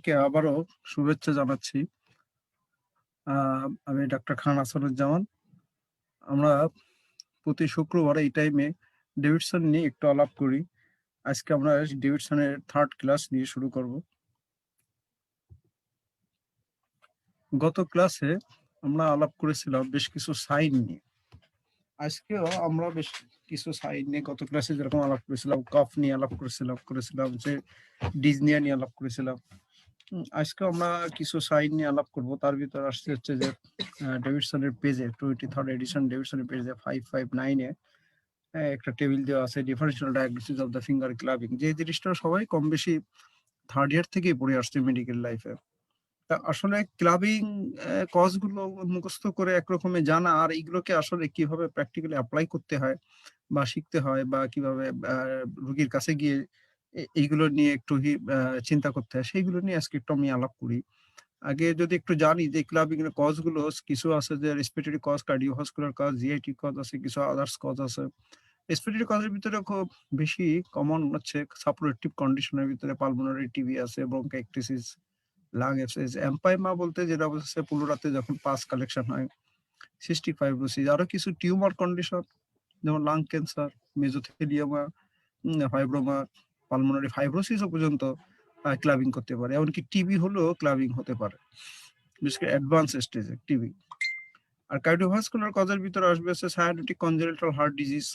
সবাইকে আবারও শুভেচ্ছা জানাচ্ছি। আমি ডাক্তার খান আসাদুজ্জামান। আমরা প্রতি শুক্রবার এই টাইমে ডেভিডসন নিয়ে একটু আলাপ করি। আজকে আমরা ডেভিডসনের 3rd ক্লাস নিয়ে শুরু করব। গত ক্লাসে আমরা আলাপ করেছিলাম বেশ কিছু সাইন নিয়ে। আজকেও আমরা বেশ কিছু সাইন নিয়ে গত ক্লাসে যেরকম আলাপ করেছিলাম, কফ নিয়ে আলাপ করেছিলাম যে ডিজনিয়া নিয়ে আলাপ করেছিলাম। আজকে আমরা কিছু সাইন নিয়ে আলাপ করব। তার ভিতর আসছে হচ্ছে যে ডেভিডসনের পেজে 23rd এডিশন ডেভিডসনের পেজে 559 একটা টেবিল দেওয়া আছে differential diagnosis of the finger clubbing, যে জিনিসটা সবাই কম বেশি 3rd ইয়ার থেকেই পড়ে আসছে মেডিকেল লাইফে। তা আসলে ক্লাবিং কজ গুলো মুখস্থ করে একরকমে জানা, আর এইগুলোকে আসলে কিভাবে প্র্যাকটিক্যালি অ্যাপ্লাই করতে হয় বা শিখতে হয়, বা কিভাবে রোগীর কাছে গিয়ে এইগুলো নিয়ে একটু চিন্তা করতে হয়, সেইগুলো নিয়ে আজকে একটু আমি আলাপ করি। আগে যদি একটু জানি যে ক্লাবিং এর কজ গুলো কিছু আছে, যে respiratory cause, cardiovascular cause, GIT cause আছে, কিছু আদার্স কজ আছে। রেসপিরেটরি কজের ভিতরে খুব বেশি কমন হচ্ছে সাপোরেটিভ কন্ডিশনের ভিতরে পালমোনারি টিবি আছে, ব্রঙ্কাইটিস, লাং অ্যাবসেস, এম্পাইমা বলতে যেটা হচ্ছে পুলোরাতে যখন পাস কালেকশন হয়, সিস্টিক ফাইব্রোসিস, আরো কিছু টিউমার কন্ডিশন যেমন lung cancer, mesothelioma, fibroma, pulmonary ফাইব্রোসিসও পর্যন্ত ক্লাবিং করতে পারে। এমনকি টিবি হলেও ক্লাবিং হতে পারে, বিশেষ করে অ্যাডভান্স স্টেজে টিবি। আর কার্ডিওভাস্কুলার কজের ভিতরে আসবে হচ্ছে সায়ানোটিক কনজেনিটাল হার্ট ডিজিজ,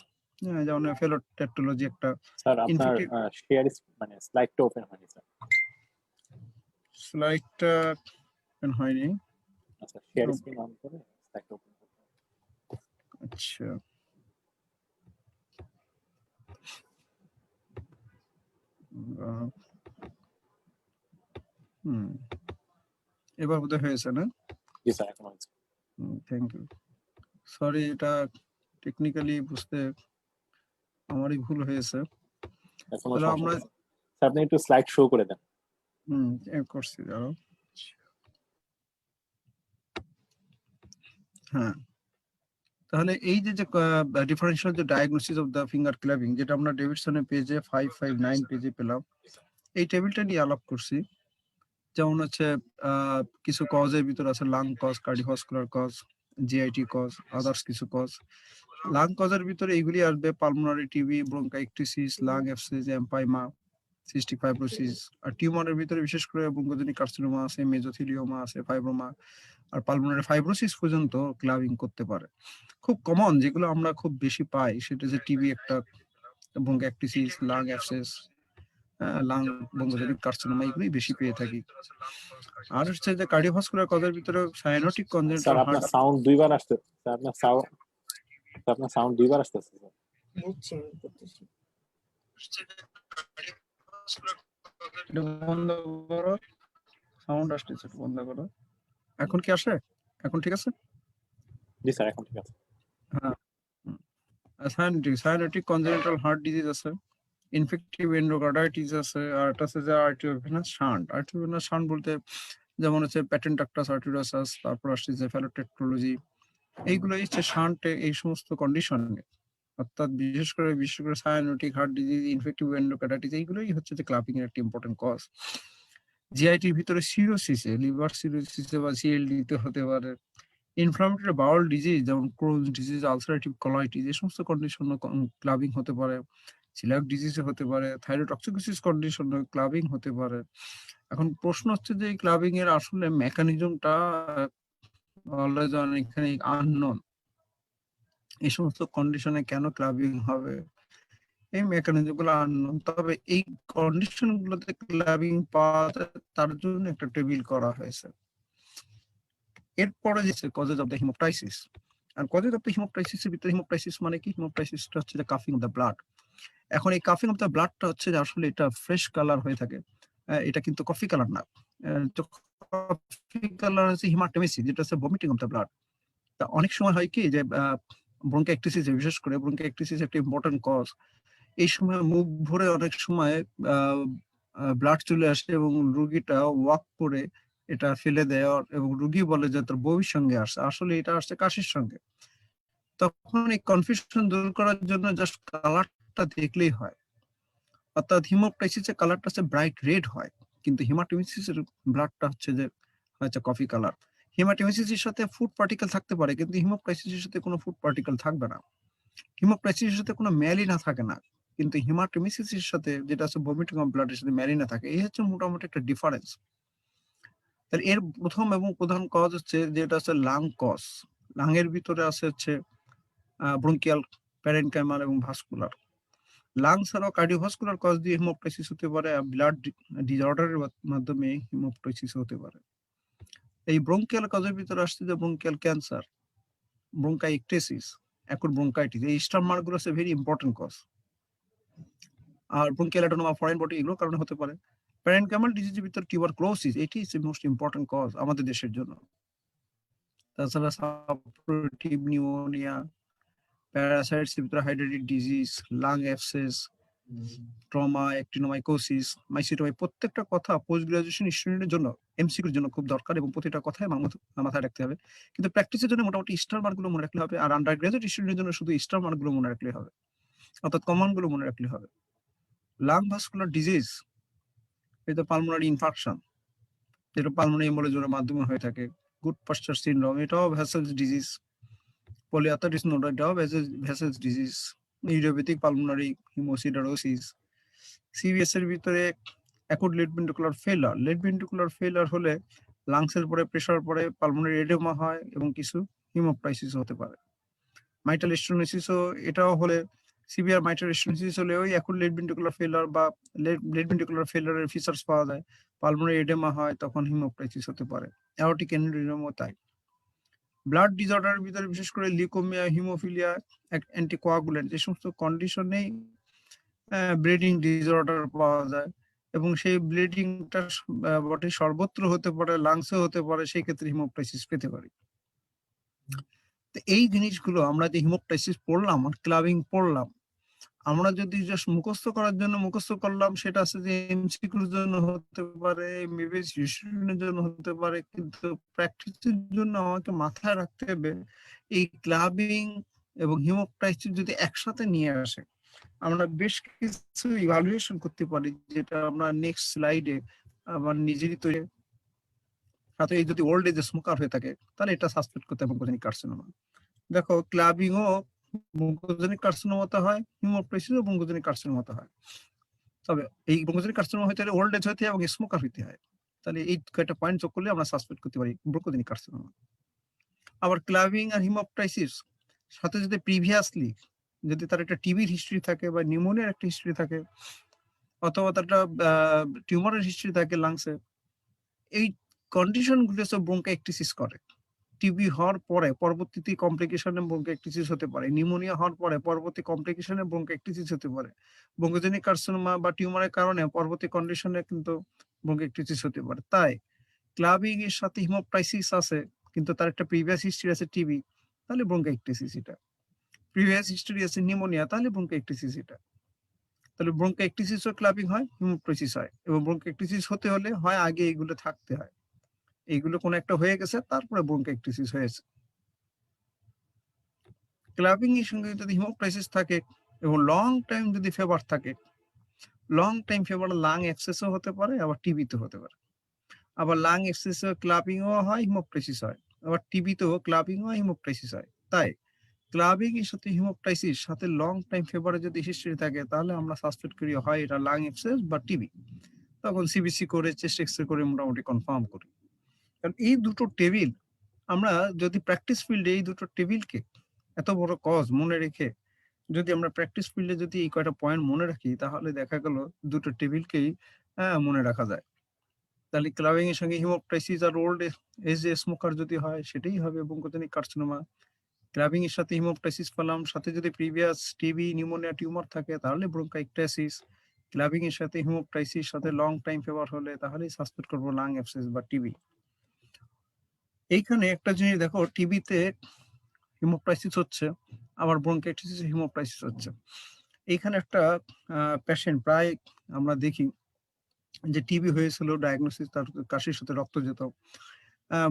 যেমন ফেলোটেট্টোলজি একটা স্যার আপনার ইনফেক্টিভ। শেয়ার মানে স্লাইডটা ওপেন হয়নি স্যার। স্লাইডটা ওপেন হয়নি। আচ্ছা, শেয়ার স্ক্রিন অন করে স্লাইডটা ওপেন করতে হবে। আচ্ছা, এবার বোধহয় হয়েছে না? জি স্যার, এখন হয়েছে। Thank you. সরি, এটা টেকনিক্যালি বুঝতে আমারই ভুল হয়েছে। তাহলে আমরা স্যার আপনি একটু স্লাইড শো করে দেন। করছি, দাঁড়াও। হ্যাঁ, তাহলে এই যে ডিফারেনশিয়াল যে diagnosis of the finger clubbing, যেটা আমরা ডেভিডসনের পেজে 559 পেজে পেলাম, এই টেবিলটা নিয়ে আলাপ করছি। যেমন হচ্ছে কিছু কজের ভিতর আছে lung cause, cardiovascular cause, GIT cause, others কিছু কজ। লাং কজের ভিতরে এইগুলি আসবে pulmonary TB, bronchitis, lung abscess, empyema, cystic fibrosis. আর টিউমারের ভিতরে বিশেষ করে ব্রঙ্কোজেনিক কার্সিনোমা আছে, মেজোথেলিওমা আছে, ফাইব্রোমা আর পালমোনারি ফাইব্রোসিস পর্যন্ত ক্লাবিং করতে পারে। খুব কমন যেগুলো আমরা খুব বেশি পাই সেটা যে টিবি একটা, bronchitis, lung abscess, lung bronchogenic carcinoma, এগুলোই বেশি পেয়ে থাকি। আর হচ্ছে যে কার্ডিওভাস্কুলার কজের ভিতরে সায়ানোটিক কনজেনিটাল স্যার হার্ট। আপনার সাউন্ড দুইবার আসছে স্যার, আপনার সাউন্ড দুইবার আসতেছে স্যার। বন্ধ করো, সাউন্ড আসতেছে, বন্ধ করো। এখন কি আসে? এখন ঠিক আছে? জি স্যার, এখন ঠিক আছে। হ্যাঁ, সায়ানোটিক কনজেনিটাল হার্ট ডিজিজ আছে, ইনফেক্টিভ এন্ডোকার্ডাইটিস আছে, আর এটা আছে যে আর্টিওভেনাস শান্ট। আর্টিওভেনাস শান্ট বলতে যেমন হচ্ছে প্যাটেন্টাক্টাস আর্টিরিয়াসাস, তারপর আসছে যে ফ্যালোটেট্রোলজি, এইগুলোই হচ্ছে শান্টে এই সমস্ত কন্ডিশনে, অর্থাৎ বিশেষ করে cyanotic heart disease, infective endocarditis, এইগুলোই হচ্ছে যে ক্লাবিং এর একটা ইম্পর্টেন্ট কজ। জিআইটির ভিতরে সিরোসিসে, লিভার সিরোসিসে বা সিএলডি তে হতে পারে। ইনফ্লামেটরি বাউল ডিজিজ যেমন ক্রোনস ডিজিজ, আলসারেটিভ কোলাইটিস, এই সমস্ত কন্ডিশনে ক্লাবিং হতে পারে। সিলিয়াক ডিজিজে হতে পারে, থাইরয়েডটক্সিকোসিস কন্ডিশনে ক্লাবিং হতে পারে। এখন প্রশ্ন হচ্ছে যে এই ক্লাবিং এর আসলে মেকানিজমটা অলওয়েজ অনেকখানি আননোন। এই সমস্ত কন্ডিশনে কেন ক্লাবিং হবে, এই মেকানিজম গুলো আননোন। তবে এই কন্ডিশন গুলোতে ক্লাবিং পাওয়া যায়, তার জন্য একটা টেবিল করা হয়েছে। এরপরে যে কজেস অফ দ্য হিমোপ্টাইসিস, আর কজেস অফ দ্য হিমোপ্টাইসিস এর ভিতরে হিমোপ্টাইসিস মানে কি? হিমোপ্টাইসিসটা হচ্ছে যে কাফিং অফ দ্য ব্লাড। এখন এই কাফিং অফ দ্য ব্লাডটা হচ্ছে যে আসলে এটা ফ্রেশ কালার হয়ে থাকে, এটা কিন্তু কফি কালার না। কফি কালার হচ্ছে হিমাটেমেসিস, যেটা হচ্ছে ভমিটিং অফ দ্য ব্লাড। তা অনেক সময় হয় কি যে ব্রঙ্কাইটিসিস, বিশেষ করে ব্রঙ্কাইটিসিস একটা ইম্পর্টেন্ট কজ। এই সময় মুখ ভরে অনেক সময় ব্লাড চলে আসে এবং রুগীটা ওয়াক করে এটা ফেলে দেয়, এবং রুগী বলে যে তার বউয়ের সঙ্গে আসছে, আসলে এটা আসছে কাশির সঙ্গে। তখন এই কনফিউশন দূর করার জন্য জাস্ট কালারটা দেখলেই হয়, অর্থাৎ হিমোপ্টাইসিসের কালারটা হচ্ছে ব্রাইট রেড হয়, কিন্তু হেমাটোমেসিসের ব্লাডটা হচ্ছে যে হচ্ছে কফি কালার। হেমাটোমেসিসের সাথে ফুড পার্টিকেল থাকতে পারে, কিন্তু হিমোক্রাইসিসের সাথে কোনো ফুড পার্টিকেল থাকবে না। হিমোক্রাইসিসের সাথে কোনো ম্যালিনা থাকে না। কিন্তু হেমাটোমেসিসের সাথে যেটা হচ্ছে ভমিটিং অফ ব্লাডের সাথে ম্যালিনা থাকে। এই হচ্ছে মোটামুটি একটা ডিফারেন্স। তাহলে এর ১ম এবং প্রধান কজ হচ্ছে যেটা হচ্ছে লাং কজ। লাং এর ভিতরে আছে হচ্ছে ব্রঙ্কিয়াল, প্যারেনকাইমাল এবং ভাস্কুলার। লাং ছাড়াও কার্ডিওভাস্কুলার কজ দিয়ে হিমোপ্টাইসিস হতে পারে, ব্লাড ডিসঅর্ডারের মাধ্যমে হিমোপ্টাইসিস হতে পারে। এই ব্রঙ্কিয়াল কজের ভিতরে আসছে যে bronchial cancer, bronchitis, acute bronchitis. এই স্টার মার্কগুলো হচ্ছে ভেরি ইম্পর্টেন্ট কজ। আর ব্রঙ্কিয়াল অ্যাডেনোমা, ফরেন বডি এগুলোর কারণে হতে পারে। প্যারেনকাইমাল ডিজিজের ভিতরে টিউবারকুলোসিস, এটি ইজ মোস্ট ইম্পর্টেন্ট কজ আমাদের দেশের জন্য। তাছাড়া সাপ্রেটিভ নিউমোনিয়া, প্যারাসাইটস এর ভিতরে হাইড্রেটিক ডিজিজ, লাং অ্যাবসেস, ট্রমা, অ্যাক্টিনোমাইকোসিস, মাইসিটোমাই, প্রত্যেকটা কথা পোস্ট গ্রাজুয়েশন স্টুডেন্টের জন্য এমসিকিউর জন্য খুব দরকার এবং প্রতিটা কথাই মাথায় রাখতে হবে। কিন্তু প্র্যাকটিসের জন্য মোটামুটি স্টার মার্কগুলো মনে রাখলে হবে। আর আন্ডার গ্রাজুয়েট স্টুডেন্টের জন্য শুধু স্টার মার্কগুলো মনে রাখলে হবে, অর্থাৎ কমন গুলো মনে রাখলে হবে। লাং ভাস্কুলার ডিজিজ, এটা পালমোনারি ইনফাকশন, যেটা পালমোনারি এম্বোলিজমের মাধ্যমে হয়ে থাকে। গুড পাস্টার সিনড্রোম, এটাও ভ্যাসেলস ডিজিজ। পলিআর্থারিটিস নোডা, এটাও vessels disease. Idiopathic pulmonary haemosiderosis. CVS এর ভিতরে acute left ventricular failure. Left ventricular failure হলে লাংসের পরে প্রেসার পড়ে, পালমোনারি এডেমা হয় এবং কিছু হিমোপ্টাইসিস হতে পারে। মাইটাল স্টেনোসিসও এটাও হলে, সিভিয়ার মাইটাল স্টেনোসিস হলে ওই অ্যাকুট লেট ভেন্ট্রিকুলার ফেলার বা লেট ভেন্ট্রিকুলার ফেলারের ফিচার্স পাওয়া যায়, পালমোনারি এডেমা হয়, তখন হিমোপ্টাইসিস হতে পারে। অ্যাওর্টিক এনিউরিজমও তাই। ব্লাড ডিসঅর্ডারের ভিতরে বিশেষ করে লিউকোমিয়া, হিমোফিলিয়া, অ্যান্টিকোয়াগুলেন্ট, এই সমস্ত কন্ডিশনেই ব্লিডিং ডিসঅর্ডার পাওয়া যায় এবং সেই ব্লিডিংটা বটে সর্বত্র হতে পারে, লাংসে হতে পারে, সেই ক্ষেত্রে হিমোপ্টাইসিস পেতে পারি। তো এই জিনিসগুলো আমরা যে হিমোপ্টাইসিস পড়লাম আর ক্লাবিং পড়লাম, আমরা যদি জাস্ট মুখস্থ করার জন্য মুখস্থ করলাম, সেটা আছে যে এমসিকিউর জন্য হতে পারে, মেবি স্টুডেন্টের জন্য হতে পারে, কিন্তু প্র্যাকটিসের জন্য আমাকে মাথায় রাখতে হবে এই ক্লাবিং এবং হিমোপ্টাইসিস যদি একসাথে নিয়ে আসে, আমরা বেশ কিছু ইভালুয়েশন করতে পারি, যেটা আমরা নেক্সট স্লাইডে আমার নিজেরই তৈরি। সাথে এই যদি ওল্ড এজে স্মোকার হয়ে থাকে, তাহলে এটা সাসপেক্ট করতে হবে ব্রঙ্কোজেনিক কার্সিনোমা। দেখো, ক্লাবিং ও ব্রঙ্কোজেনিক কার্সিনোমাতে হয়, হিমোপ্টাইসিস ও ব্রঙ্কোজেনিক কার্সিনোমাতে হয়। তবে এই ব্রঙ্কোজেনিক কার্সিনোমা হইতে হলে ওল্ড এজ হইতে হয় এবং স্মোকার হইতে হয়। তাহলে এই কয়েকটা পয়েন্ট যোগ করলে আমরা সাসপেক্ট করতে পারি ব্রঙ্কোজেনিক কার্সিনোমা। আবার ক্লাবিং আর হিমোপ্টাইসিস সাথে যদি প্রিভিয়াসলি যদি তার একটা টিবির হিস্ট্রি থাকে বা নিউমোনিয়ার একটা হিস্ট্রি থাকে, অথবা তার একটা টিউমারের হিস্ট্রি থাকে লাংসে, এই কন্ডিশন গুলো সব ব্রঙ্কাইটিসিস করে। টিবি হওয়ার পরে পরবর্তীতে কমপ্লিকেশনে ব্রঙ্কাইটিসিস হতে পারে, নিউমোনিয়া হওয়ার পরে পরবর্তী কমপ্লিকেশনে ব্রঙ্কাইটিসিস হতে পারে, ব্রঙ্কোজেনিক কার্সিনোমা বা টিউমারের কারণে পরবর্তী কন্ডিশনে কিন্তু ব্রঙ্কাইটিসিস হতে পারে। তাই ক্লাবিং এর সাথে হিমোপ্টাইসিস আছে, কিন্তু তার একটা প্রিভিয়াস হিস্ট্রি আছে টিবি, তাহলে ব্রঙ্কাইটিসিস এটা। প্রিভিয়াস হিস্ট্রি আছে নিউমোনিয়া, তাহলে ব্রঙ্কাইটিসিস এটা। তাহলে ব্রঙ্কাইটিসিস ও ক্লাবিং হয়, হিমোপ্টাইসিস হয়, এবং ব্রঙ্কাইটিসিস হতে হলে হয় আগে এইগুলো থাকতে হয়, এইগুলো কোনো একটা হয়ে গেছে, তারপরে ব্রঙ্কাইটিসিস হয়েছে। ক্লাবিং এর সঙ্গে যদি হিমোপ্টাইসিস থাকে এবং লং টাইম যদি ফেভার থাকে, লং টাইম ফেভার লাং অ্যাবসেসও হতে পারে, আবার টিবিতে হতে পারে। আবার লাং অ্যাবসেস ক্লাবিংও হয়, হিমোপ্টাইসিস হয়, আবার টিবিতেও ক্লাবিং হয়, হিমোপ্টাইসিস হয়। তাই ক্লাবিং এর সাথে হিমোপ্টাইসিস সাথে লং টাইম ফেভারে যদি হিস্ট্রি থাকে, তাহলে আমরা সাসপেক্ট করি হয় এটা লাং অ্যাবসেস বা টিবি। তখন সিবিসি করে চেস্ট এক্সরে করে মোটামুটি কনফার্ম করি। কারণ এই দুটো টেবিল আমরা যদি প্র্যাকটিস ফিল্ডে এই দুটো টেবিলকে এত বড় কজ মনে রেখে যদি আমরা প্র্যাকটিস ফিল্ডে যদি এই কয়টা পয়েন্ট মনে রাখি, তাহলে দেখা গেল দুটো টেবিলকেই মনে রাখা যায়। তাহলে ক্লাবিং এর সঙ্গে হিমোপ্টাইসিস আর ওল্ড এজ স্মোকার যদি হয়, সেটাই হবে ব্রঙ্কোজেনিক কার্সিনোমা। ক্লাবিং এর সাথে হিমোপ্টাইসিস পেলাম, সাথে যদি প্রিভিয়াস টিবি, নিউমোনিয়া, টিউমার থাকে, তাহলে ব্রঙ্কাইটিসিস। ক্লাবিং এর সাথে হিমোপ্টাইসিস সাথে লং টাইম ফেভার হলে, তাহলেই সাসপেক্ট করবো লাং অ্যাবসেস বা টিবি। এইখানে একটা জিনিস দেখো, টিবিতে হিমোপ্টাইসিস হচ্ছে, আবার ব্রঙ্কাইটিসিস হিমোপ্টাইসিস হচ্ছে। এইখানে একটা পেশেন্ট প্রায় আমরা দেখি যে টিবি হয়েছিল, ডায়াগনোসিস তার কাশির সাথে রক্ত যেত,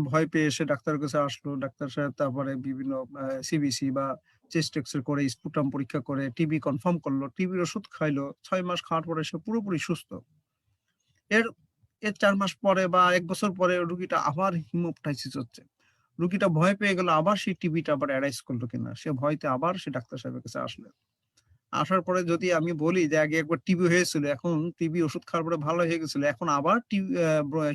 ভয় পেয়ে এসে ডাক্তারের কাছে আসলো, ডাক্তার সাহেব তারপরে বিভিন্ন সিবিসি বা চেস্ট এক্সরে করে, স্পুটাম পরীক্ষা করে টিবি কনফার্ম করলো, টিবির ওষুধ খাইলো, 6 মাস খাওয়ার পরে সে পুরোপুরি সুস্থ। এর এর 4 মাস পরে বা 1 বছর পরে রোগীটা আবার হিমোপ্টাইসিস হচ্ছে। রোগীটা ভয় পেয়ে গেল, আবার সেই টিবিটা আবার অ্যারাইজ করলো কিনা। সে ভয়তে আবার সে ডাক্তার সাহেবের কাছে আসলো। আসার পরে যদি আমি বলি যে আগে একবার টিবি হয়েছিল, এখন টিবি ওষুধ খাওয়ার পরে ভালো হয়ে গেছিল, এখন আবার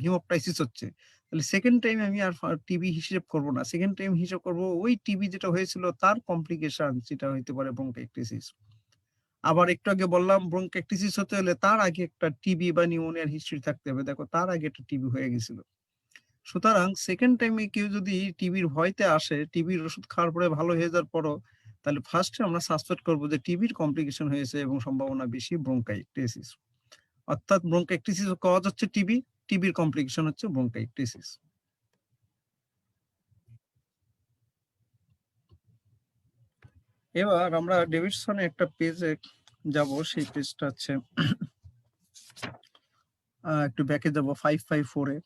হিমোপ্টাইসিস হচ্ছে। তাহলে সেকেন্ড টাইম আমি আর টিবি হিসেব করব না। সেকেন্ড টাইম হিসেব করব ওই টিবি যেটা হয়েছিল তার কমপ্লিকেশন, যেটা হইতে পারে ব্রঙ্কাইটিস। আবার একটু আগে বললাম ব্রঙ্কাইটিস হতে হলে তার আগে একটা টিবি বা নিউমোনিয়ার হিস্ট্রি থাকতে হবে। দেখো তার আগে একটা টিবি হয়ে গেছিল। সুতরাং সেকেন্ড টাইমে কেউ যদি টিবির ভয়তে আসে, টিবির ওষুধ খাওয়ার পরে ভালো হয়ে যাওয়ার পরও, তাহলে ফার্স্টে আমরা সাসপেক্ট করব যে টিবির কমপ্লিকেশন হয়েছে এবং সম্ভাবনা বেশি ব্রঙ্কাইটিস। অর্থাৎ ব্রঙ্কাইটিস কজ হচ্ছে টিবি, টিবির কমপ্লিকেশন হচ্ছে ব্রঙ্কাইটিস। এবার আমরা ডেভিডসনে একটা পেজে যাব, সেই পেজটা হচ্ছে একটু ব্যাকে যাব 554 এ।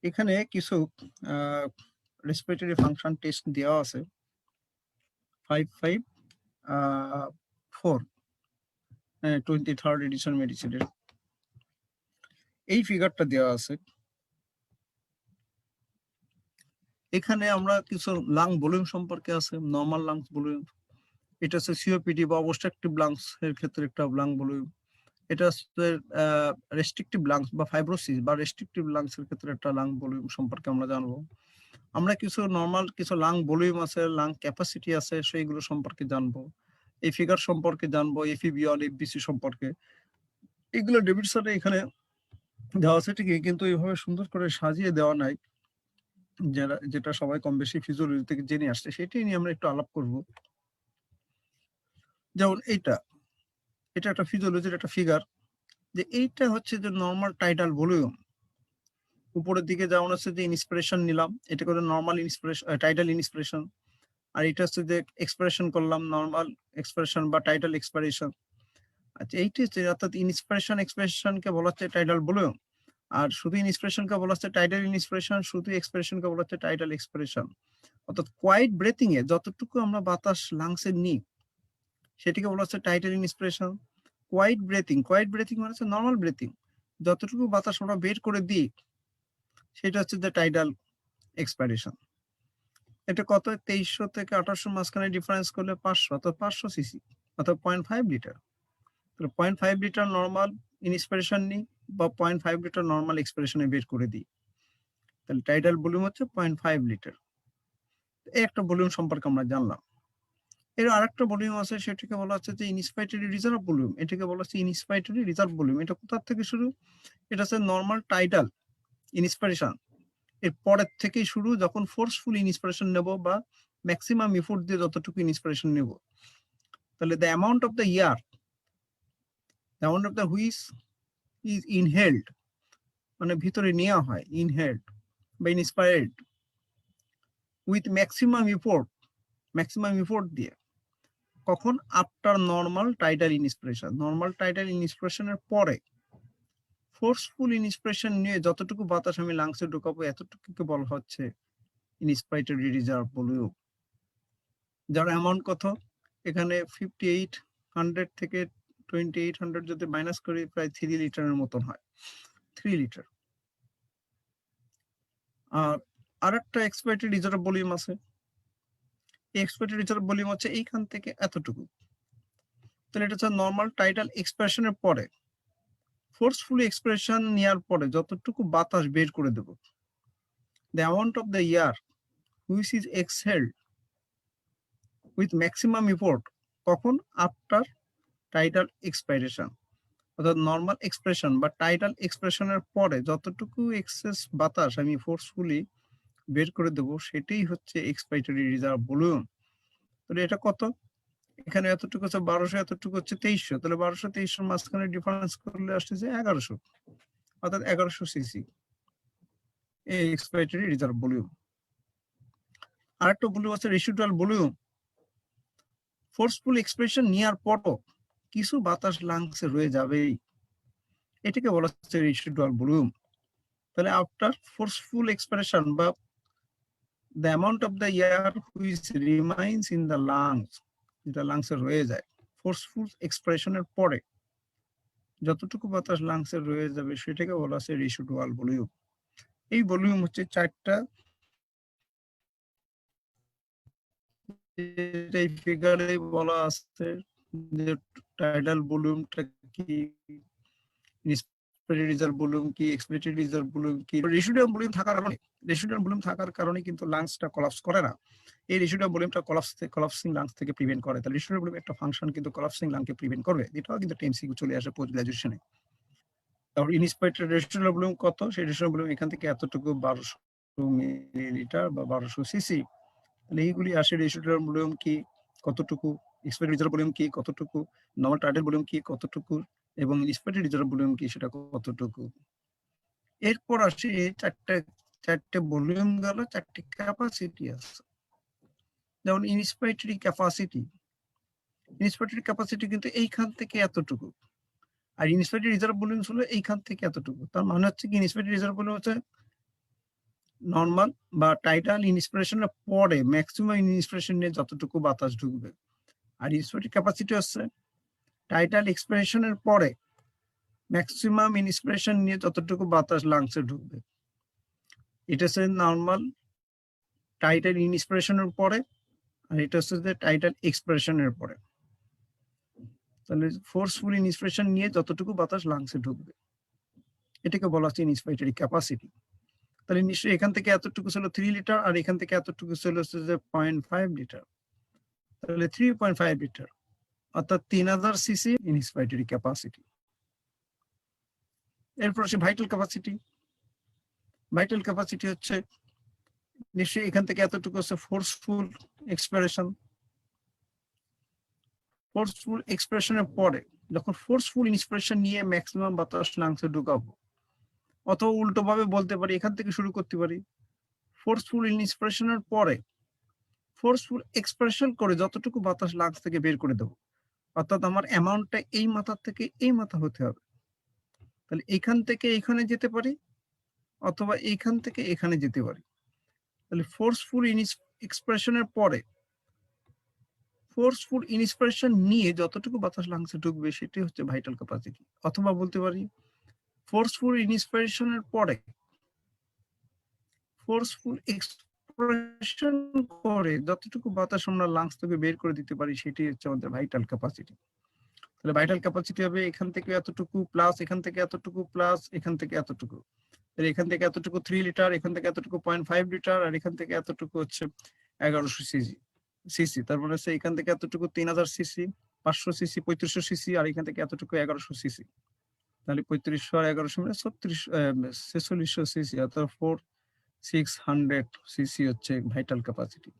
এখানে কিছু রেসপিরেটরি ফাংশন টেস্ট দেওয়া আছে 554 23rd এডিশন মেডিসিনের। এই ফিগারটা দেওয়া আছে। এখানে আমরা কিছু লাং ভলিউম সম্পর্কে আছে, নরমাল লাংস ভলিউম। এটা হচ্ছে সিওপিডি বা অবস্ট্রাকটিভ লাংস এর ক্ষেত্রে একটা লাং ভলিউম। এটা হচ্ছে রেস্ট্রিকটিভ লাংস বা ফাইব্রোসিস বা রেস্ট্রিকটিভ লাংস এর ক্ষেত্রে একটা লাং ভলিউম সম্পর্কে আমরা জানবো। আমরা কিছু নরমাল কিছু লাং ভলিউম আছে, লাং ক্যাপাসিটি আছে, সেইগুলো সম্পর্কে জানবো। এই ফিগার সম্পর্কে জানবো, এফিবিওন এফবিসি সম্পর্কে। এগুলো ডেভিডসনে এখানে দেওয়া আছে ঠিকই, কিন্তু এইভাবে সুন্দর করে সাজিয়ে দেওয়া নাই, যেটা সবাই কম বেশি ফিজিওলজি থেকে জেনে আসছে, সেটাই নিয়ে আমরা একটু আলাপ করব। যেমন এটা একটা ফিজিওলজির একটা ফিগার, যে এইটা হচ্ছে যে নর্মাল টাইডাল ভলিউম। উপরের দিকে যেমন হচ্ছে যে ইন্সপিরেশন নিলাম, এটা করে নর্মাল ইন্সপিরেশন, টাইডাল ইন্সপিরেশন। আর এটা হচ্ছে যে এক্সপিরেশন করলাম, নর্মাল এক্সপিরেশন বা টাইডাল এক্সপিরেশন। আচ্ছা, এইটা হচ্ছে অর্থাৎ ইন্সপিরেশন এক্সপিরেশনকে বলা হচ্ছে টাইডাল ভলিউম, আর শুধু ইন্সপিরেশনকে বলা হচ্ছে টাইডাল ইন্সপিরেশন, শুধু এক্সপিরেশনকে বলা হচ্ছে টাইডাল এক্সপিরেশন। অর্থাৎ কোয়াইট ব্রেথিং এ যতটুকু আমরা বাতাস লাংসে নিই সেটিকে বলা হচ্ছে টাইডাল ইন্সপিরেশন। কোয়াইট ব্রেথিং মানে হচ্ছে নর্মাল ব্রেথিং, যতটুকু বাতাস আমরা বের করে দিই সেটা হচ্ছে যে টাইডাল এক্সপাইরেশন। এটা কত, 2300 থেকে 2800 মাঝখানে ডিফারেন্স করলে 500, অর্থাৎ 500 সিসি, অর্থাৎ 0.5 লিটার। তাহলে 0.5 লিটার নর্মাল ইন্সপিরেশন নিই বা 0.5 লিটার নর্মাল এক্সপিরেশনে বের করে দিই, তাহলে টাইডাল ভলিউম হচ্ছে 0.5 লিটার। এই একটা ভলিউম সম্পর্কে আমরা জানলাম। এর আরেকটা ভলিউম আছে, সেটাকে বলা হচ্ছে যে ইনস্পাইটরি রিজার্ভ ভলিউম। এটাকে বলা হচ্ছে ইনস্পাইটরি রিজার্ভ ভলিউম। এটা কোথা থেকে শুরু? এটা হচ্ছে নর্মাল টাইডাল ইন্সপিরেশন এর পরের থেকেই শুরু, যখন ফোর্সফুল ইন্সপিরেশন নেব বা ম্যাক্সিমাম এফোর্ট দিয়ে যতটুকু ইন্সপিরেশন নেব। তাহলে the amount of the which is inhaled, মানে ভিতরে নেওয়া হয়, ইনহেলড বা ইন্সপায়ার্ড উইথ ম্যাক্সিমাম এফোর্ট দিয়ে, কখন? আফটার নর্মাল টাইডাল ইন্সপিরেশনের পরে ফোর্সফুল ইন্সপিরেশন নিয়ে যতটুকু বাতাস আমি লাংসে ঢোকাবো এতটুকুকে বলা হচ্ছে ইনস্পাইটরি রিজার্ভ ভলিউম। যার অ্যামাউন্ট কত? এখানে 5800 থেকে 2800 যদি মাইনাস করি, প্রায় 3 লিটারের মতন হয়, 3 লিটার। আর আরেকটা এক্সপাইটরি রিজার্ভ ভলিউম আছে। এই এক্সপাইটরি রিজার্ভ ভলিউম হচ্ছে এইখান থেকে এতটুকু। তাহলে এটা হচ্ছে নর্মাল টাইডাল এক্সপ্রেশনের পরে ফোর্সফুলি এক্সপ্রেশন নেওয়ার পরে যতটুকু বাতাস বের করে দেব, the amount of the air which is exhaled with maximum effort, কখন? আফটার টাইডাল এক্সপাইরেশন, অর্থাৎ নর্মাল এক্সপ্রেশন বা টাইডাল এক্সপ্রেশনের পরে যতটুকু এক্সেস বাতাস আমি ফোর্সফুলি বের করে দেব, সেটাই হচ্ছে এক্সপাইটরি রিজার্ভ ভলিউম। তাহলে এটা কত? এখানে এতটুকু হচ্ছে 1200, এতটুকু হচ্ছে 2300। তাহলে 1200 2300 মাঝখানে ডিফারেন্স করলে আসছে 1100, অর্থাৎ 1100 সিসি এই এক্সপাইটরি রিজার্ভ ভলিউম। আরেকটা ভলিউম আছে রেসিডুয়াল ভলিউম। ফোর্সফুল এক্সপ্রেশন নেওয়ার পরও কিছু বাতাস লাংসে রয়ে যাবেই, এটাকে বলা হচ্ছে রেসিডুয়াল ভলিউম। তাহলে আফটার ফোর্সফুল এক্সপ্রেশন বা the amount of the air which রিমাইন্স in the lungs, যেটা লাংসে রয়ে যায় ফোর্সফুল এক্সপ্রেশনের পরে, যতটুকু বাতাস লাংসে রয়ে যাবে সেটাকে বলা আছে রেসিডুয়াল ভলিউম। এই ভলিউম হচ্ছে 4টা, এই ফিগারে বলা আছে যে টাইডাল ভলিউমটা কি, ইন্সপিরেটেড রিজার্ভ ভলিউম কি, এক্সপিরেটেড রিজার্ভ ভলিউম কি। রেসিডুয়াল ভলিউম থাকার কারণে কিন্তু লাংসটা কোলাপস করে না। এই রেসিডুয়াল ভলিউমটা কোলাপসিং লাংস থেকে প্রিভেন্ট করে। তাহলে রেসিডুয়াল ভলিউম একটা ফাংশন কিন্তু কোলাপসিং লাংকে প্রিভেন্ট করবে। এটাও কিন্তু এমসিকিউ চলে আসে পোস্ট গ্রাজুয়েশনে। তারপর ইনস্পিরেটেড রেসিডুয়াল ভলিউম কত, সেই রেসিডুয়াল ভলিউম এখান থেকে এতটুকু 1200 মিলিলিটার বা 1200 সিসি। তাহলে এইগুলি আসে রেসিডুয়াল ভলিউম কি কতটুকু, এক্সপিরেটেড রিজার্ভ ভলিউম কি কতটুকু, নরমাল টাইডাল ভলিউম কি কতটুকু এবং ইনস্পিরেটেড রিজার্ভ ভলিউম কি সেটা কতটুকু। এরপর আসে চারটে ভলিউম গেল, 4টি ক্যাপাসিটি আছে। যেমন ইনস্পিরেটরি ক্যাপাসিটি কিন্তু এইখান থেকে এতটুকু, আর ইনস্পিরেটরি রিজার্ভ ভলিউম হলো এইখান থেকে এতটুকু। তার মানে হচ্ছে কি, ইনস্পিরেটরি রিজার্ভ ভলিউম হচ্ছে নর্মাল বা টাইডাল ইন্সপিরেশনের পরে ম্যাক্সিমাম ইন্সপিরেশন নিয়ে যতটুকু বাতাস ঢুকবে, আর ইনস্পিরেটরি ক্যাপাসিটি হচ্ছে টাইডাল এক্সপিরেশনের পরে ম্যাক্সিমাম ইন্সপিরেশন নিয়ে যতটুকু বাতাস লাংসে ঢুকবে। এটা হচ্ছে নর্মাল টাইডাল ইন্সপিরেশনের পরে, আর এটা হচ্ছে যে টাইডাল এক্সপিরেশনের পরে। তাহলে ফোর্সফুল ইন্সপিরেশন নিয়ে যতটুকু বাতাস লাংসে ঢুকবে এটাকে বলা হচ্ছে ইনস্পিরেটরি ক্যাপাসিটি। তাহলে নিশ্চয়ই এখান থেকে এতটুকু ছিল 3 লিটার, আর এখান থেকে এতটুকু ছিল হচ্ছে যে 0.5 লিটার। তাহলে 3.5 লিটার অর্থাৎ 3000 সিসি ইনস্পিরেটরি ক্যাপাসিটি। এরপর আসে ভাইটাল ক্যাপাসিটি। ভাইটাল ক্যাপাসিটি হচ্ছে নিশ্চয়ই এখান থেকে এতটুকু হচ্ছে ফোর্সফুল এক্সপিরেশন। ফোর্সফুল এক্সপিরেশনের পরে যখন ফোর্সফুল ইন্সপিরেশন নিয়ে ম্যাক্সিমাম বাতাস লাংসে ঢুকাবো, অথবা উল্টো ভাবে বলতে পারি, এখান থেকে শুরু করতে পারি, ফোর্সফুল ইন্সপিরেশনের পরে ফোর্সফুল এক্সপ্রেশন করে যতটুকু বাতাস লাংস থেকে বের করে দেবো, অর্থাৎ আমার অ্যামাউন্টটা এই মাথার থেকে এই মাথা হতে হবে। তাহলে এইখান থেকে এইখানে যেতে পারি, অথবা এইখান থেকে এখানে যেতে পারি। তাহলে ফোর্সফুল এক্সপ্রেশনের পরে ফোর্সফুল ইন্সপিরেশন নিয়ে যতটুকু বাতাস লাংসে ঢুকবে সেটি হচ্ছে ভাইটাল ক্যাপাসিটি। অথবা বলতে পারি ফোর্সফুল ইন্সপিরেশনের পরে ফোর্সফুল এক্সপ্রেশন করে যতটুকু বাতাস আমরা লাংস থেকে বের করে দিতে পারি সেটি হচ্ছে আমাদের ভাইটাল ক্যাপাসিটি। তাহলে ভাইটাল ক্যাপাসিটি হবে এখান থেকে এতটুকু প্লাস এখান থেকে এতটুকু প্লাস এখান থেকে এতটুকু। তাহলে এখান থেকে এতটুকু 3 লিটার, এখান থেকে এতটুকু 0.5 লিটার, আর এখান থেকে এতটুকু হচ্ছে 1100 সিসি। তারপরে হচ্ছে এখান থেকে এতটুকু 3000 সিসি, 500 সিসি, 3500 সিসি, আর এখান থেকে এতটুকু 1100 সিসি। তাহলে 3500 আর 1100 মিলে 4600 সিসি, অর্থাৎ 4600 সিসি হচ্ছে ভাইটাল ক্যাপাসিটি।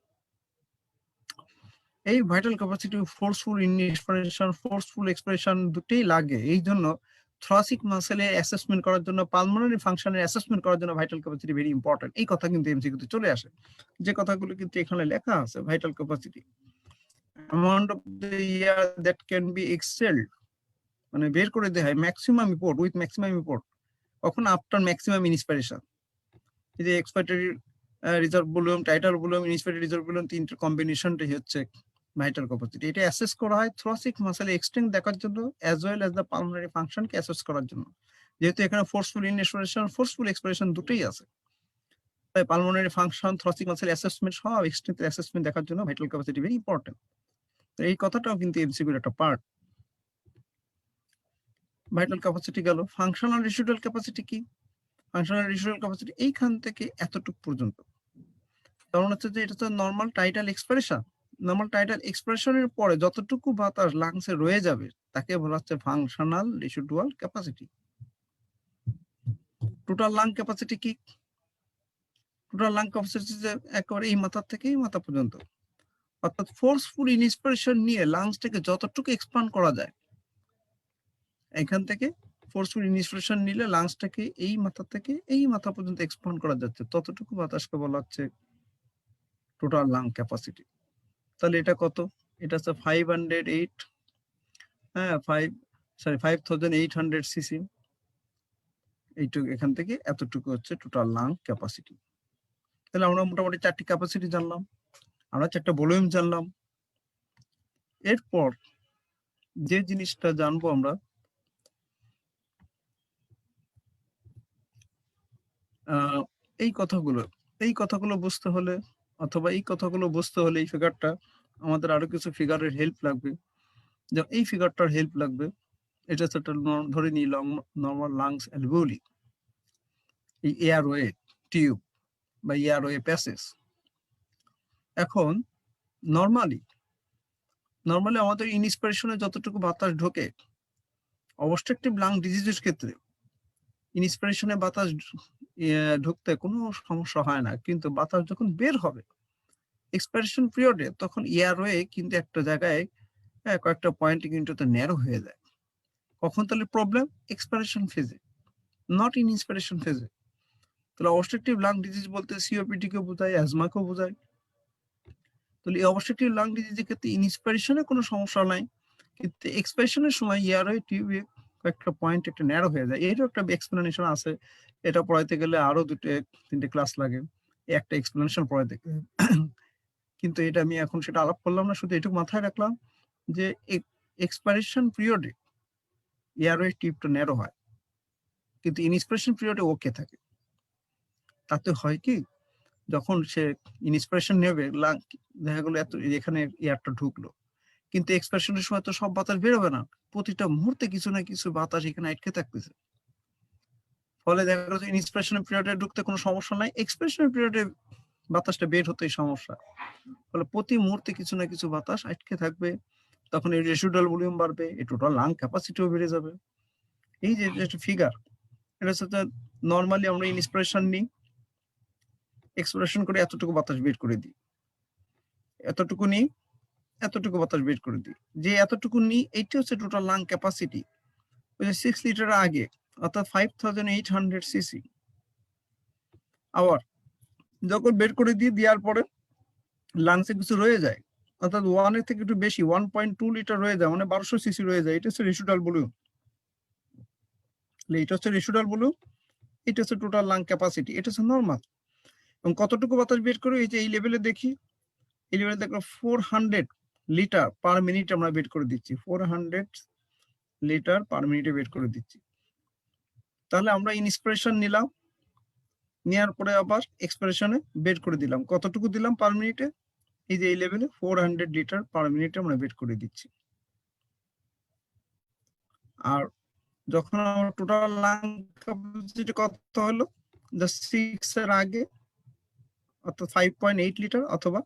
এই vital capacity forceful inspiration, forceful expression দুটেই লাগে। এই জন্য থ্রাসিক মাসেলের অ্যাসেসমেন্ট করার জন্য, পালমোনারি ফাংশনের অ্যাসেসমেন্ট করার জন্য ভাইটাল ক্যাপাসিটি ভেরি ইম্পর্টেন্ট। এই কথা কিন্তু এমসিকিউতে চলে আসে, যে কথাগুলো কিন্তু এখানে লেখা আছে। Vital capacity amount of the air that can be exhaled, মানে বের করে দেওয়া হয় maximum import with maximum import, কখন আফটার ম্যাক্সিমাম ইন্সপিরেশন। এই যে expiratory reserve volume, tidal volume, inspiratory reserve volume, তিনটে কম্বিনেশনটাই হচ্ছে ভাইটাল ক্যাপাসিটি। এটা অ্যাসেস করা হয় থ্রাসিক মাসেল এক্সটেন্ট দেখার জন্য, as well as the pulmonary ফাংশনকে অ্যাসেস করার জন্য। যেহেতু এখানে ফোর্সফুল ইনস্পিরেশন, ফোর্সফুল এক্সপিরেশন দুটোই আছে, তাই পালমোনারি ফাংশন, থ্রাসিক মাসেল অ্যাসেসমেন্ট সব এক্সটেন্ট অ্যাসেসমেন্ট দেখার জন্য ভাইটাল ক্যাপাসিটি ভেরি ইম্পর্টেন্ট। এই কথাটাও কিন্তু এমসিকিউর একটা পার্ট। ভাইটাল ক্যাপাসিটি গেল। ফাংশনাল রেসিডুয়াল ক্যাপাসিটি কি? ফাংশনাল রেসিডুয়াল ক্যাপাসিটি এইখান থেকে এতটুকু পর্যন্ত। কারণ হচ্ছে যে এটা তো normal tidal expression. Normal tidal এক্সপ্রেশনের পরে যতটুকু বাতাস লাংসে রয়ে যাবে তাকে বলা হচ্ছে functional residual capacity. Total lung capacity কি? টোটাল লাং ক্যাপাসিটি যে একেবারে এই মাথা থেকে এই মাথা পর্যন্ত, অর্থাৎ ফোর্সফুল ইন্সপিরেশন নিয়ে লাংসটাকে যতটুকু এক্সপান্ড করা যায়, এখান থেকে ফোর্সফুল ইন্সপিরেশন নিলে লাংসটাকে এই মাথা থেকে এই মাথা পর্যন্ত এক্সপান্ড করা যাচ্ছে, ততটুকু বাতাসকে বলা হচ্ছে টোটাল লাং ক্যাপাসিটি। তাহলে এটা কত? এটা হচ্ছে 508, হ্যাঁ 5800 সিসি। এইটুকু এখান থেকে এতটুকু হচ্ছে টোটাল লাং ক্যাপাসিটি। তাহলে আমরা মোটামুটি 4টি ক্যাপাসিটি জানলাম, আমরা 4টা ভলিউম জানলাম। এরপর যে জিনিসটা জানবো আমরা, আহ, এই কথাগুলো এই কথাগুলো বুঝতে হলে অথবা এই কথাগুলো বুঝতে হলে এই ফিগারটা আমাদের আরো কিছু ফিগারের হেল্প লাগবে। যেমন এই ফিগারটার হেল্প লাগবে। এটা হচ্ছে একটা ধরে নিই নর্মাল লাংস অ্যালভিওলি, এই এয়ারওয়ে টিউব বা এয়ারওয়ে প্যাসেজ। এখন নর্মালি নর্মালি আমাদের ইনস্পিরেশনে যতটুকু বাতাস ঢোকে, অবস্ট্রাকটিভ লাং ডিজিজের ক্ষেত্রে ইনস্পিরেশনে বাতাস ঢুকতে কোনো সমস্যা হয় না, কিন্তু বাতাস যখন বের হবে এক্সপিরেশন পিরিয়ডে, তখন এয়ারওয়ে কিন্তু একটা জায়গায় কয়েকটা পয়েন্টে কিন্তু ন্যারো হয়ে যায়। কখন তাহলে প্রবলেম? এক্সপিরেশন ফেজে, নট ইন ইন্সপিরেশন ফেজে। তাহলে অবস্ট্রাকটিভ লাং ডিজিজ বলতে সিওপিডি কে বোঝায়, অ্যাজমাকেও বোঝায়। তাহলে এই অবস্ট্রাকটিভ লাং ডিজিজের ক্ষেত্রে ইন্সপিরেশনে কোনো সমস্যা নাই, কিন্তু এক্সপিরেশনের সময় এয়ারওয়ে টিউবে কয়েকটা পয়েন্ট একটা ন্যারো হয়ে যায়। এরও একটা এক্সপ্লেনেশন আছে, এটা পড়াইতে গেলে আরো 2-3টে ক্লাস লাগে একটা এক্সপ্লেনেশন পড়াইতে গেলে। কিন্তু এটা আমি এখন সেটা আলাপ করলাম না, শুধু এটুকু মাথায় রাখলাম যে এক্সপাইরেশন পিরিয়ডে এয়ারওয়ে টিউবটা ন্যারো হয়, কিন্তু ইনস্পিরেশন পিরিয়ডে ওকে থাকে। তাতে হয় কি, যখন সে ইন্সপিরেশন নেবে দেখা গেলো এত এখানে এয়ারটা ঢুকলো, কিন্তু এক্সপ্রেশনের সময় তো সব বাতাস বেরোবে না, প্রতিটা মুহূর্তে কিছু না কিছু বাতাস এখানে আটকে থাকতেছে। ফলে দেখা গেল যে ইন্সপিরেশন পিরিয়ডে ঢুকতে কোনো সমস্যা নাই, এক্সপ্রেশন পিরিয়ডে বাতাসটা বের হতেই সমস্যা। ফলে প্রতি মুহূর্তে কিছু না কিছু বাতাস আটকে থাকবে, তখন এই রেসিডুয়াল ভলিউম বাড়বে, এই টোটাল লাং ক্যাপাসিটিও বেড়ে যাবে। এই যে একটা ফিগার, এটা হচ্ছে নর্মালি আমরা ইন্সপিরেশন নিই, এক্সপ্রেশন করে এতটুকু বাতাস বের করে দিই, এতটুকু নিই, এতটুকু বাতাস বের করে দিই। যে এতটুকু নিই এইটা হচ্ছে টোটাল লাং ক্যাপাসিটি, ওই যে 6 লিটার আগে, অর্থাৎ 5800 সিসি। আবার যখন বের করে দিই, দেওয়ার পরে লাংসে কিছু রয়ে যায়, অর্থাৎ 1 এর থেকে একটু বেশি 1.2 লিটার রয়ে যায়, মানে 1200 সিসি রয়ে যায়, এটা হচ্ছে রেসিডুয়াল ভলিউম। এটা হচ্ছে রেসিডুয়াল ভলিউম, এটা হচ্ছে টোটাল লাং ক্যাপাসিটি, এটা হচ্ছে নর্মাল। এবং কতটুকু বাতাস বের করে, এই যে এই লেভেলে দেখি, এই লেভেলে দেখো 400 লিটার পার মিনিট আমরা বের করে দিচ্ছি, 400 লিটার পার মিনিটে বের করে দিচ্ছি। তাহলে আমরা ইন্সপিরেশন নিলাম, নেওয়ার পরে আবার এক্সপিরেশনে বের করে দিলাম, কতটুকু দিলাম পার মিনিটে, এই যে এই লেভেলে 400 লিটার পার মিনিটে আমরা বের করে দিচ্ছি। আর যখন আমার টোটাল লাং ক্যাপাসিটি কত হলো, জাস্ট 6 এর আগে, অর্থাৎ 5.8 লিটার অথবা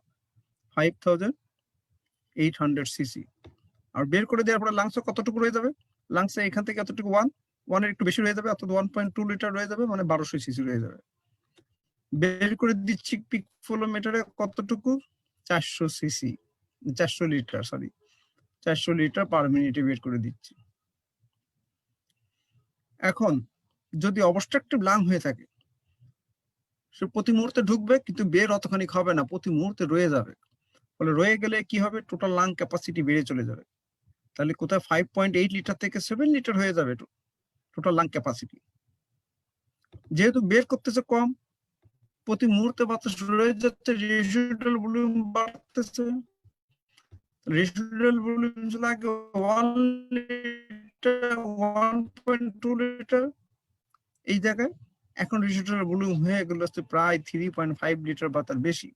5800 সিসি। আর বের করে দেওয়ার পরে লাংসে কতটুকু রয়ে যাবে, লাংসে এখান থেকে এতটুকু 1 এর একটু বেশি রয়ে যাবে, অর্থাৎ 1.2 লিটার রয়ে যাবে, মানে 1200 সিসি রয়ে যাবে। বের করে দিচ্ছি পিক ফ্লোমিটারে কতটুকু, 400 CC, 400 litre, sorry 400 litre per মিনিটে বের করে দিচ্ছি। এখন যদি অবস্ট্রাকটিভ লাং হয়ে থাকে, সে প্রতি মুহূর্তে ঢুকবে কিন্তু বের অতখানি হবে না, প্রতি মুহূর্তে রয়ে যাবে। ফলে রয়ে গেলে কি হবে, টোটাল লাং ক্যাপাসিটি বেড়ে চলে যাবে। তাহলে কোথায় 5.8 লিটার থেকে 7 লিটার হয়ে যাবে টোটাল লাং ক্যাপাসিটি। যেহেতু বের করতেছে কম, প্রতি মুহূর্তে বাতাস রয়ে যাচ্ছে, রেসিডুয়াল ভলিউম বাড়তেছে। রেসিডুয়াল ভলিউম ছিল আগে 1 লিটার, 1.2 লিটার, এই জায়গায় এখন রেসিডুয়াল ভলিউম হয়ে গেল হচ্ছে প্রায় 3.5 লিটার বা তার বেশি,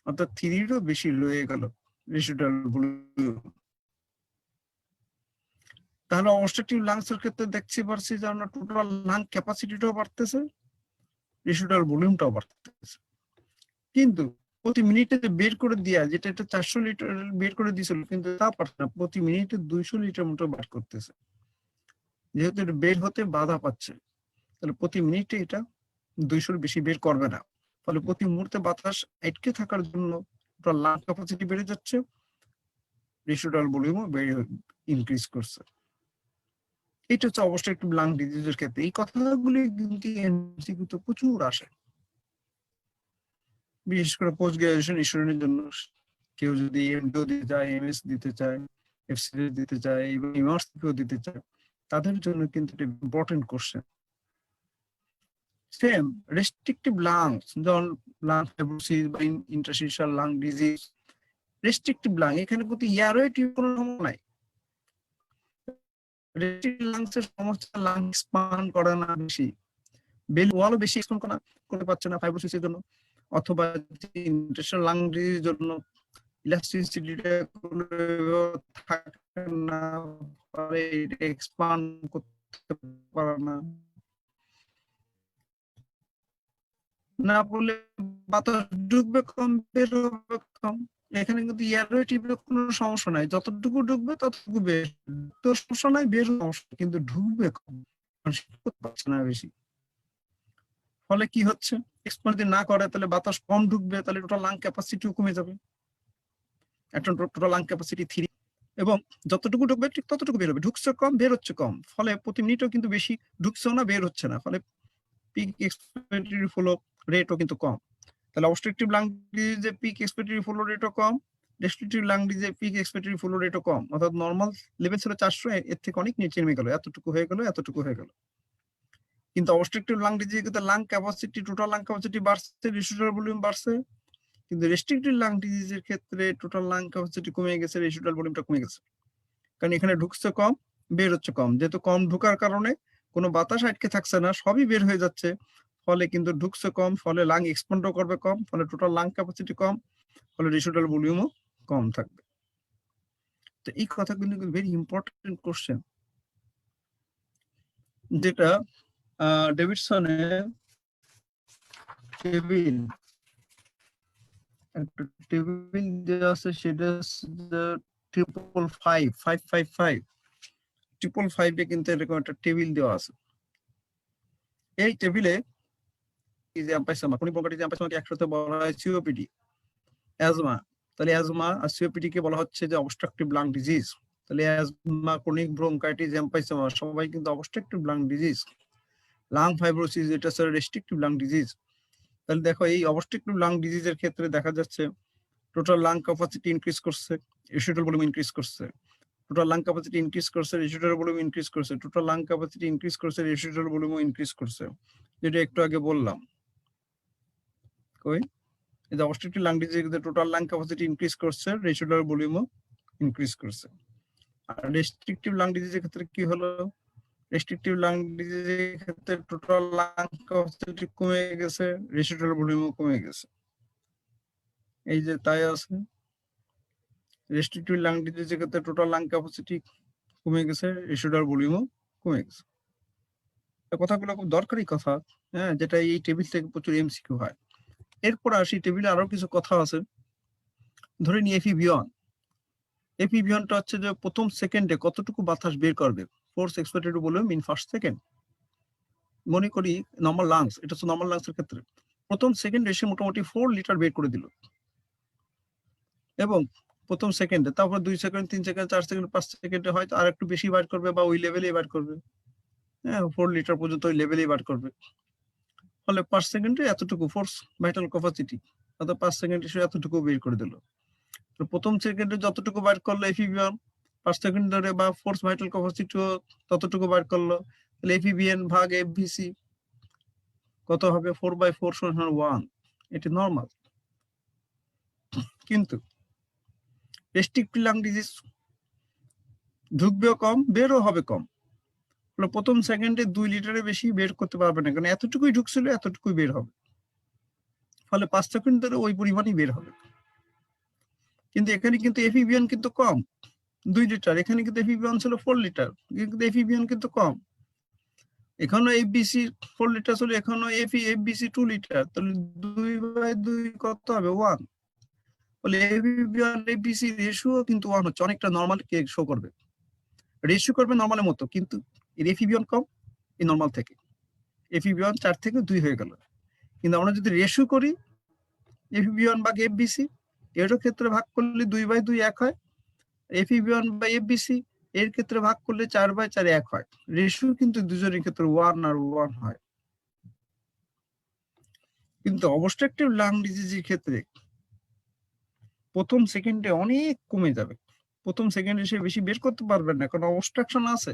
অর্থাৎ 3-এরও বেশি রয়ে গেল রেসিডুয়াল ভলিউম। তাহলে অবস্ট্রাকটিভ লাংস এর ক্ষেত্রে দেখছি পারছি যে আমরা টোটাল লাং ক্যাপাসিটিটাও বাড়তেছে, রেসিডুয়াল ভলিউমটাও বাড়তেছে। কিন্তু প্রতি মিনিটে যে বের করে দেওয়া, যেটা এটা 400 লিটার বের করে দিয়েছিল, কিন্তু তা পারছে না, প্রতি মিনিটে 200 লিটার মতো বার করতেছে। যেহেতু এটা বের হতে বাধা পাচ্ছে, তাহলে প্রতি মিনিটে এটা 200-র বেশি বের করবে না। ফলে প্রতি মুহূর্তে বাতাস আটকে থাকার জন্য টোটাল লাং ক্যাপাসিটি বেড়ে যাচ্ছে, রেসিডুয়াল ভলিউমও ইনক্রিজ করছে। এটা হচ্ছে অবশ্যই একটু লাং ডিজিজের ক্ষেত্রে। এই কথাগুলি কিন্তু এমসিকিউতে প্রচুর আসে, বিশেষ করে পোস্ট গ্রাজুয়েশন স্টুডেন্টের জন্য। কেউ যদি এমডিও দিতে চায়, এমএস দিতে চায়, এফসিডি দিতে চায়, এবং ইউনিভার্সিটিও দিতে চায়, তাদের জন্য কিন্তু এটা important question. Same restrictive lungs, যেমন লাং ফাইব্রোসিস বা interstitial lung disease, restrictive lung, এখানে কিন্তু এয়ারওয়ে টিউব কোনো সমস্যা নাই। রেস্ট্রিকটিভ লাংসের সমস্যা লাং এক্সপান্ড করে না বেশি, বেলি ওয়ালও বেশি এক্সপ্যান্ড করতে পারছে না ফাইব্রোসিসের জন্য, অথবা ইন্টারস্টাল লাং ডিজিজের জন্য ইলাস্টিসিটিটা থাকে না, এক্সপ্যান্ড করতে পারে না, না বলে বাতাস ঢুকবে কম, বের হবে কম। এখানে কিন্তু এয়ারওয়ে টিউবের কোনো সমস্যা নাই, যতটুকু ঢুকবে ততটুকু বের, তো সমস্যা নাই, বের সমস্যা, কিন্তু ঢুকবে কম, করতে পারছে না বেশি। ফলে কি হচ্ছে, এক্সপ্যান্ড যদি না করে তাহলে বাতাস কম ঢুকবে, তাহলে টোটাল লাং ক্যাপাসিটিও কমে যাবে। একটা টোটাল লাং ক্যাপাসিটি 3, এবং যতটুকু ঢুকবে ঠিক ততটুকু বের হবে, ঢুকছে কম, বের হচ্ছে কম, ফলে প্রতি মিনিটেও কিন্তু বেশি ঢুকছেও না, বের হচ্ছে না, ফলে পিক এক্সপিরেটরি ফ্লো রেটও কিন্তু কম। তাহলে অবস্ট্রাকটিভ লাং ডিজিজে পিক এক্সপিরেটরি ফ্লো রেটও কম, রেস্ট্রিকটিভ লাং ডিজিজে পিক এক্সপিরেটরি ফ্লো রেটও কম, অর্থাৎ নরমাল লেভেল ছিল 400, এর থেকে অনেক নিচে নেমে গেল, এতটুকু হয়ে গেল, এতটুকু হয়ে গেল। কিন্তু অবস্ট্রাকটিভ লাং ডিজিজে কিন্তু lung capacity, total lung capacity বাড়ছে, রেসিডুয়াল ভলিউম বাড়ছে, কিন্তু রেস্ট্রিকটিভ লাং ডিজিজের ক্ষেত্রে টোটাল লাং ক্যাপাসিটি কমে গেছে, রেসিডুয়াল ভলিউমটা কমে গেছে, কারণ এখানে ঢুকছে কম, বের হচ্ছে কম, যেহেতু কম ঢোকার কারণে কোনো বাতাস আটকে থাকছে না, সবই বের হয়ে যাচ্ছে, ফলে কিন্তু ঢুকছে কম, ফলে লাং এক্সপ্যান্ডও করবে কম, ফলে টোটাল লাং ক্যাপাসিটি কম, ফলে রেসিডুয়াল ভলিউমও কম থাকবে। তো এই কথাগুলো কিন্তু ভেরি ইম্পর্টেন্ট কোশ্চেন, যেটা ডেভিডসনের টেবিল, একটা টেবিল দেওয়া আছে, সেটা 555 কিন্তু এরকম একটা টেবিল দেওয়া আছে। এই টেবিলে একসাথে বলা হয় সিওপিডি, অ্যাজমা। তাহলে অ্যাজমা আর সিওপিডি কে বলা হচ্ছে যে অবস্ট্রাকটিভ লাং ডিজিজ। তাহলে অ্যাজমা, ক্রনিক ব্রঙ্কাইটিস, এমফাইসেমা সবাই কিন্তু obstructive lung disease. Lung fibrosis এটা রেস্ট্রিকটিভ লাং ডিজিজ। তাহলে দেখো এই অবস্ট্রাকটিভ লাং ডিজিজের ক্ষেত্রে দেখা যাচ্ছে টোটাল লাং ক্যাপাসিটি ইনক্রিজ করছে, রেসিডুয়াল ভলিউম ইনক্রিজ করছে, টোটাল লাং ক্যাপাসিটি ইনক্রিজ করছে, রেসিডুয়াল ভলিউম ইনক্রিজ করছে, টোটাল লাং ক্যাপাসিটি ইনক্রিজ করছে, রেসিডুয়াল ভলিউম ইনক্রিজ করছে, যেটা একটু আগে বললাম। কই এই যে অবস্ট্রাকটিভ লাং ডিজিজে টোটাল লাং ক্যাপাসিটি ইনক্রিজ করছে, রেসিডুয়াল ভলিউমও ইনক্রিজ করছে। আর রেস্ট্রিকটিভ লাং ডিজিজের ক্ষেত্রে কি হলো, রেস্ট্রিকটিভ লাং ডিজিজের ক্ষেত্রে টোটাল লাং ক্যাপাসিটি কমে গেছে, রেসিডুয়াল ভলিউমও কমে গেছে। এই যে তাই আছে, রেস্ট্রিকটিভ লাং ডিজিজের ক্ষেত্রে টোটাল লাং ক্যাপাসিটি কমে গেছে, রেসিডুয়াল ভলিউমও কমে গেছে। কথাগুলো খুব দরকারি কথা, হ্যাঁ, যেটা এই টেবিল থেকে প্রচুর এমসিকিউ হয়। এরপর আসি, টেবিলে আরো কিছু কথা আছে। ধরে নি এফিবিয়ন। এফিবিয়নটা হচ্ছে যে প্রথম সেকেন্ডে কতটুকু বাতাস বের করবে, force expected volume in first second. মনে করি নরমাল লাংস, এটা হচ্ছে নরমাল লাংসের ক্ষেত্রে প্রথম সেকেন্ডে এসে মোটামুটি 4 লিটার বের করে দিল, এবং প্রথম সেকেন্ডে, তারপর 2 সেকেন্ড, 3 সেকেন্ড, 4 সেকেন্ড, 5 সেকেন্ডে হয়তো আর একটু বেশি বার করবে, বা ওই লেভেলেই বার করবে, হ্যাঁ, 4 লিটার পর্যন্ত ওই লেভেলেই বার করবে। ফলে 5 সেকেন্ডে এতটুকু ফোর্স ভাইটাল ক্যাপাসিটি, অর্থাৎ 5 সেকেন্ডে সে এতটুকু বের করে দিল। তো প্রথম সেকেন্ডে যতটুকু বার করলো এফিবিএন, 5 সেকেন্ড ধরে বা ফোর্স ভাইটাল ক্যাপাসিটিও ততটুকু বার করলো, তাহলে এফিবিএন ভাগ এফভিসি কত হবে, 4/4 = 1। এটি নরমাল। কিন্তু রেস্ট্রিকটিভ লাং ডিজিজ ঢুকবেও কম, বেরও হবে কম। প্রথম সেকেন্ডে 2 লিটারের বেশি বের করতে পারবে না, কারণ এতটুকুই ঢুকছিল, এতটুকুই বের হবে, ফলে 5 সেকেন্ড ধরে ওই পরিমাণই বের হবে। কিন্তু এখানে কিন্তু এফিবিএন কিন্তু কম, 2 লিটার, এখানে কিন্তু এফিবিএন ছিল 4 লিটার, কিন্তু এফিবিএন কিন্তু কম। এখানে এফবিসি 4 লিটার ছিল, এখানে এফবিসি 2 লিটার, তাহলে 2/2 কত হবে, 1। বলে এফবিএন এফবিসি রেশিও কিন্তু 1 হচ্ছে, অনেকটা নরমাল কে শো করবে, রেশিও করবে নরমালের মতো, কিন্তু এর এফবিএন কম এই নরমাল থেকে, এফবিএন 4 থেকে 2 হয়ে গেল। কিন্তু আমরা যদি রেশিও করি এফবিএন ভাগ এফবিসি, এর ক্ষেত্রে ভাগ করলে 2/2 1 হয়, এফবিএন বা এফবিসি এর ক্ষেত্রে ভাগ করলে 4/4 1 হয়। রেশিও কিন্তু দুজনের ক্ষেত্রে 1 আর 1 হয়। কিন্তু অবস্ট্রাকটিভ লাং ডিজিজের ক্ষেত্রে প্রথম সেকেন্ডে অনেক কমে যাবে, প্রথম সেকেন্ডে সে বেশি বের করতে পারবে না, কারণ অবস্ট্রাকশন আছে।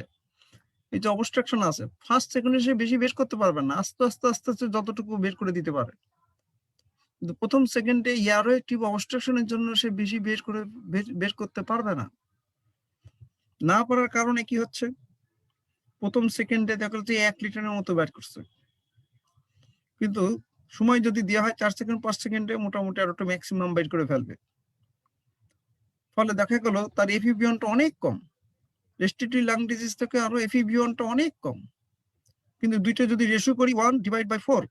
এই যে অবস্ট্রাকশন আছে, ফার্স্ট সেকেন্ডে সে বেশি বের করতে পারবে না, আস্তে আস্তে আস্তে আস্তে যতটুকু বের করে দিতে পারে। কিন্তু প্রথম সেকেন্ডে এয়ারওয়ে টিউব অবস্ট্রাকশনের জন্য সে বেশি বের করতে পারবে না। না পারার কারণে কি হচ্ছে, প্রথম সেকেন্ডে দেখা যাচ্ছে 1 লিটারের মতো বের করছে, কিন্তু সময় যদি দেওয়া হয় 4 সেকেন্ড 5 সেকেন্ডে মোটামুটি আরো ম্যাক্সিমাম বাইর করে ফেলবে। ফলে দেখা গেল তার এফিবিয়নটা অনেক কম। রেস্ট্রিক্টিভ লাং ডিজিজ থেকে আরো এফিবিয়নটা অনেক কম। কিন্তু দুইটা যদি রেশিও করি 1/4,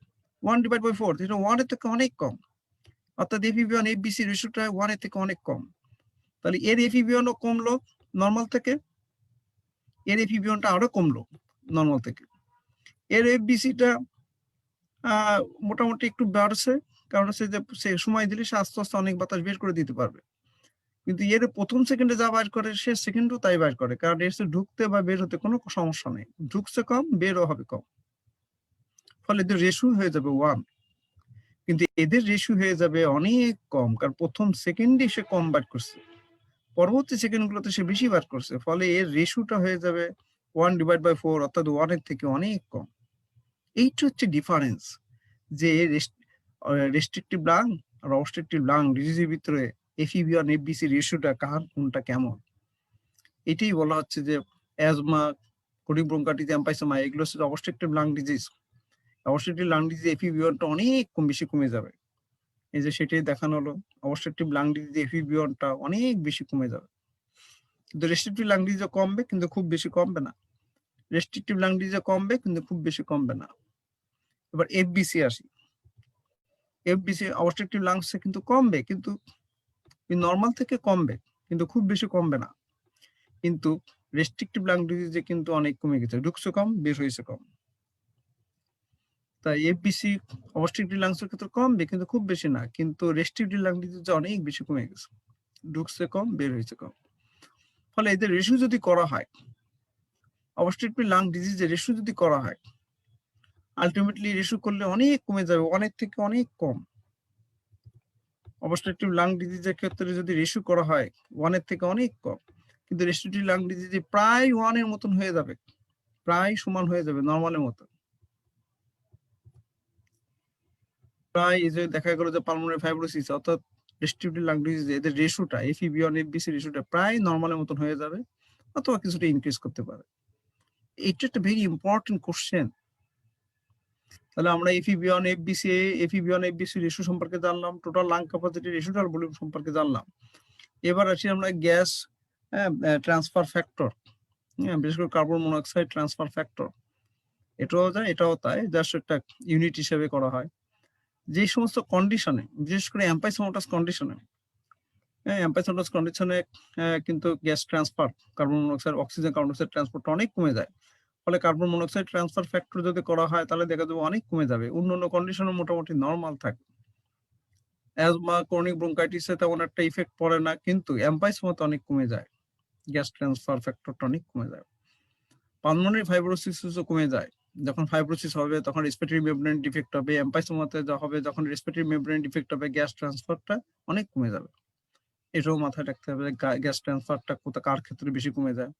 1/4 যেটা 1 এর থেকে অনেক কম। অর্থাৎ এফিবিয়ন এফবিসি রেশিওটা 1 এর থেকে অনেক কম। তাহলে এর এফিবিয়নও কমলো নরমাল থেকে, এর এফিবিয়নটা আরো কমলো নরমাল থেকে। এর এফবিসিটা মোটামুটি একটু বাড়ছে, কারণ হচ্ছে যে সে সময় দিলে সে আস্তে আস্তে অনেক বাতাস বের করে দিতে পারবে। কিন্তু এর প্রথম সেকেন্ডে যা বাইর করে সে সেকেন্ডও তাই বাইর করে, কারণ এর ঢুকতে বা বের হতে কোনো সমস্যা নেই, ঢুকছে কম বেরও হবে কম। ফলে এদের রেশিও হয়ে যাবে 1, কিন্তু এদের রেশিও হয়ে যাবে অনেক কম, কারণ প্রথম সেকেন্ডে সে কম বার করছে, পরবর্তী সেকেন্ডগুলোতে সে বেশি বার করছে। ফলে এর রেশিওটা হয়ে যাবে 1/4, অর্থাৎ 1 এর থেকে অনেক কম। এইটা হচ্ছে ডিফারেন্স, যে রেস্ট্রিক্টিভ লাং আর অবস্ট্রাকটিভ লাং ডিজিজের ভিতরে এফিবিয়ন এফবিসি রেশিওটা কার কোনটা কেমন। এটাই বলা হচ্ছে যে অ্যাজমা, ক্রনিক ব্রঙ্কাইটিস, এমফাইসোমা এগুলো হচ্ছে obstructive lung disease. Obstructive lung disease এফিবিয়নটা অনেক বেশি কমে যাবে। এই যে সেটাই দেখানো হলো, অবস্ট্রাকটিভ লাং ডিজিজ এফিবিয়নটা অনেক বেশি কমে যাবে। কিন্তু রেস্ট্রিক্টিভ লাং ডিজিজে কমবে, কিন্তু খুব বেশি কমবে না। রেস্ট্রিক্টিভ লাং ডিজিজে কমবে, কিন্তু খুব বেশি কমবে না। এবার এফবিসি আসি। এফবিসি অবস্ট্রাকটিভ লাংসে কিন্তু কমবে, কিন্তু নরমাল থেকে কমবে, কিন্তু খুব বেশি কমবে না। কিন্তু রেস্ট্রিক্টিভ লাং ডিজিজে কিন্তু অনেক কমে গেছে, ঢুকছে কম বের হয়েছে কম। তাই এফবিসি অবস্ট্রাকটিভ লাংসের ক্ষেত্রে কমবে, কিন্তু খুব বেশি না। কিন্তু রেস্ট্রিক্টিভ লাং ডিজিজে অনেক বেশি কমে গেছে, ঢুকছে কম বের হয়েছে কম। ফলে এদের রেশিও যদি করা হয়, অবস্ট্রাকটিভ লাং ডিজিজের রেশিও যদি করা হয়, আলটিমেটলি রেশিও করলে অনেক কমে যাবে, অনেক থেকে অনেক কম। অবস্ট্রাকটিভ লাং ডিজিজের ক্ষেত্রে যদি রেশিও করা হয় 1 এর থেকে অনেক কম, কিন্তু রেস্ট্রিক্টিভ লাং ডিজিজে প্রায় 1 এর মতন হয়ে যাবে, প্রায় সমান হয়ে যাবে নরমালের মতো। প্রায় এই যে দেখা গেল যে পালমোনারি ফাইব্রোসিস অর্থাৎ রেস্ট্রিক্টিভ লাং ডিজিজ, এদের রেশিওটা এফিবিয়ন এফবিসি রেশিওটা প্রায় নরমালের মতন হয়ে যাবে, অথবা কিছুটা ইনক্রিজ করতে পারে। এটা একটা ভেরি ইম্পর্টেন্ট কোশ্চেন। তাহলে আমরা এফিবিয়ন এফবিসি রেশিও সম্পর্কে জানলাম, টোটাল লাং ক্যাপাসিটি রেশিও আর ভলিউম সম্পর্কে জানলাম। এবার আসি আমরা গ্যাস ট্রান্সফার ফ্যাক্টর, বিশেষ করে কার্বন মনোক্সাইড ট্রান্সফার ফ্যাক্টর, এটাও যায় এটাও তাই, জাস্ট একটা ইউনিট হিসেবে করা হয়। যে সমস্ত কন্ডিশনে, বিশেষ করে এম্পাইসোমাটাস কন্ডিশনে, এম্পাইসোমাটাস কন্ডিশনে কিন্তু gas transfer, carbon monoxide oxygen carbon dioxide ট্রান্সপোর্টটা অনেক কমে যায়। ফলে কার্বন মনোক্সাইড ট্রান্সফার ফ্যাক্টর যদি করা হয় তাহলে দেখা যাবে অনেক কমে যাবে, অন্যান্য কন্ডিশনে মোটামুটি নরমাল থাকে। অ্যাজমা, ক্রনিক ব্রঙ্কাইটিসে তেমন একটা ইফেক্ট পড়ে না, কিন্তু এম্পাইসোমাতে অনেক কমে যায়, গ্যাস ট্রান্সফার ফ্যাক্টরটা অনেক কমে যায়। পালমোনারি ফাইব্রোসিসও কমে যায়, যখন ফাইব্রোসিস হবে তখন রেসপিরেটরি মেমব্রেন ডিফেক্ট হবে। এম্পাইসোমাতে যা হবে যখন রেসপিরেটরি মেমব্রেন ডিফেক্ট হবে, গ্যাস ট্রান্সফারটা অনেক কমে যাবে। এটাও মাথায় রাখতে হবে, গ্যাস ট্রান্সফারটা কার ক্ষেত্রে বেশি কমে যায়।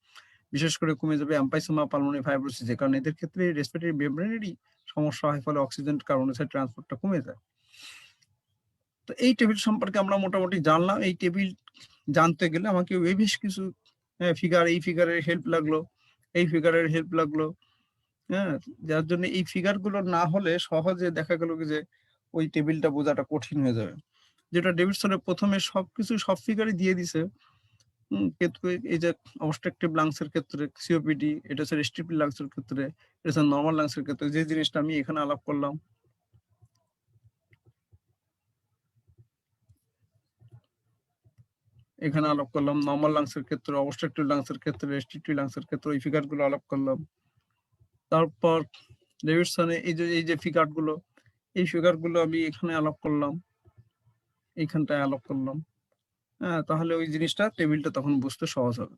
বিশেষ করে কমে যাবে এম্পাইসোমা, পালমোনারি ফাইব্রোসিসে, কারণ এদের ক্ষেত্রে রেসপিরেটরি মেমব্রেনেরই সমস্যা হয়, ফলে অক্সিজেন কার্বন ডাইঅক্সাইড ট্রান্সপোর্টটা কমে যায়। তো এই টেবিল সম্পর্কে আমরা মোটামুটি জানলাম। এই টেবিল জানতে গেলে আমাকে বেশ কিছু ফিগার, এই ফিগারের হেল্প লাগলো, এই ফিগারের হেল্প লাগলো, যার জন্য এই ফিগার গুলো না হলে সহজে দেখা গেল যে ওই টেবিলটা বোঝাটা কঠিন হয়ে যাবে। যেটা ডেভিডসনের প্রথমে সবকিছু সব ফিগারই দিয়ে দিছে, কিন্তু এই যে অবস্ট্রাকটিভ লাংস এর ক্ষেত্রে সিওপিডি, এটা হচ্ছে রেস্ট্রিক্টিভ লাংস এর ক্ষেত্রে, এটা হচ্ছে নরমাল লাংস এর ক্ষেত্রে, যে জিনিসটা আমি এখানে আলাপ করলাম, এখানে আলাপ করলাম নরমাল লাংস এর ক্ষেত্রে, অবস্ট্রাকটিভ লাংস এর ক্ষেত্রে, রেস্ট্রিক্টিভ লাংস এর ক্ষেত্রে ওই ফিগার গুলো আলাপ করলাম। তারপর ডেভিডসনে এই যে ফিগার গুলো, এই ফিগার গুলো আমি এখানে আলাপ করলাম, এইখানটায় আলাপ করলাম। তাহলে ওই জিনিসটা টেবিলটা তখন বুঝতে সহজ হবে।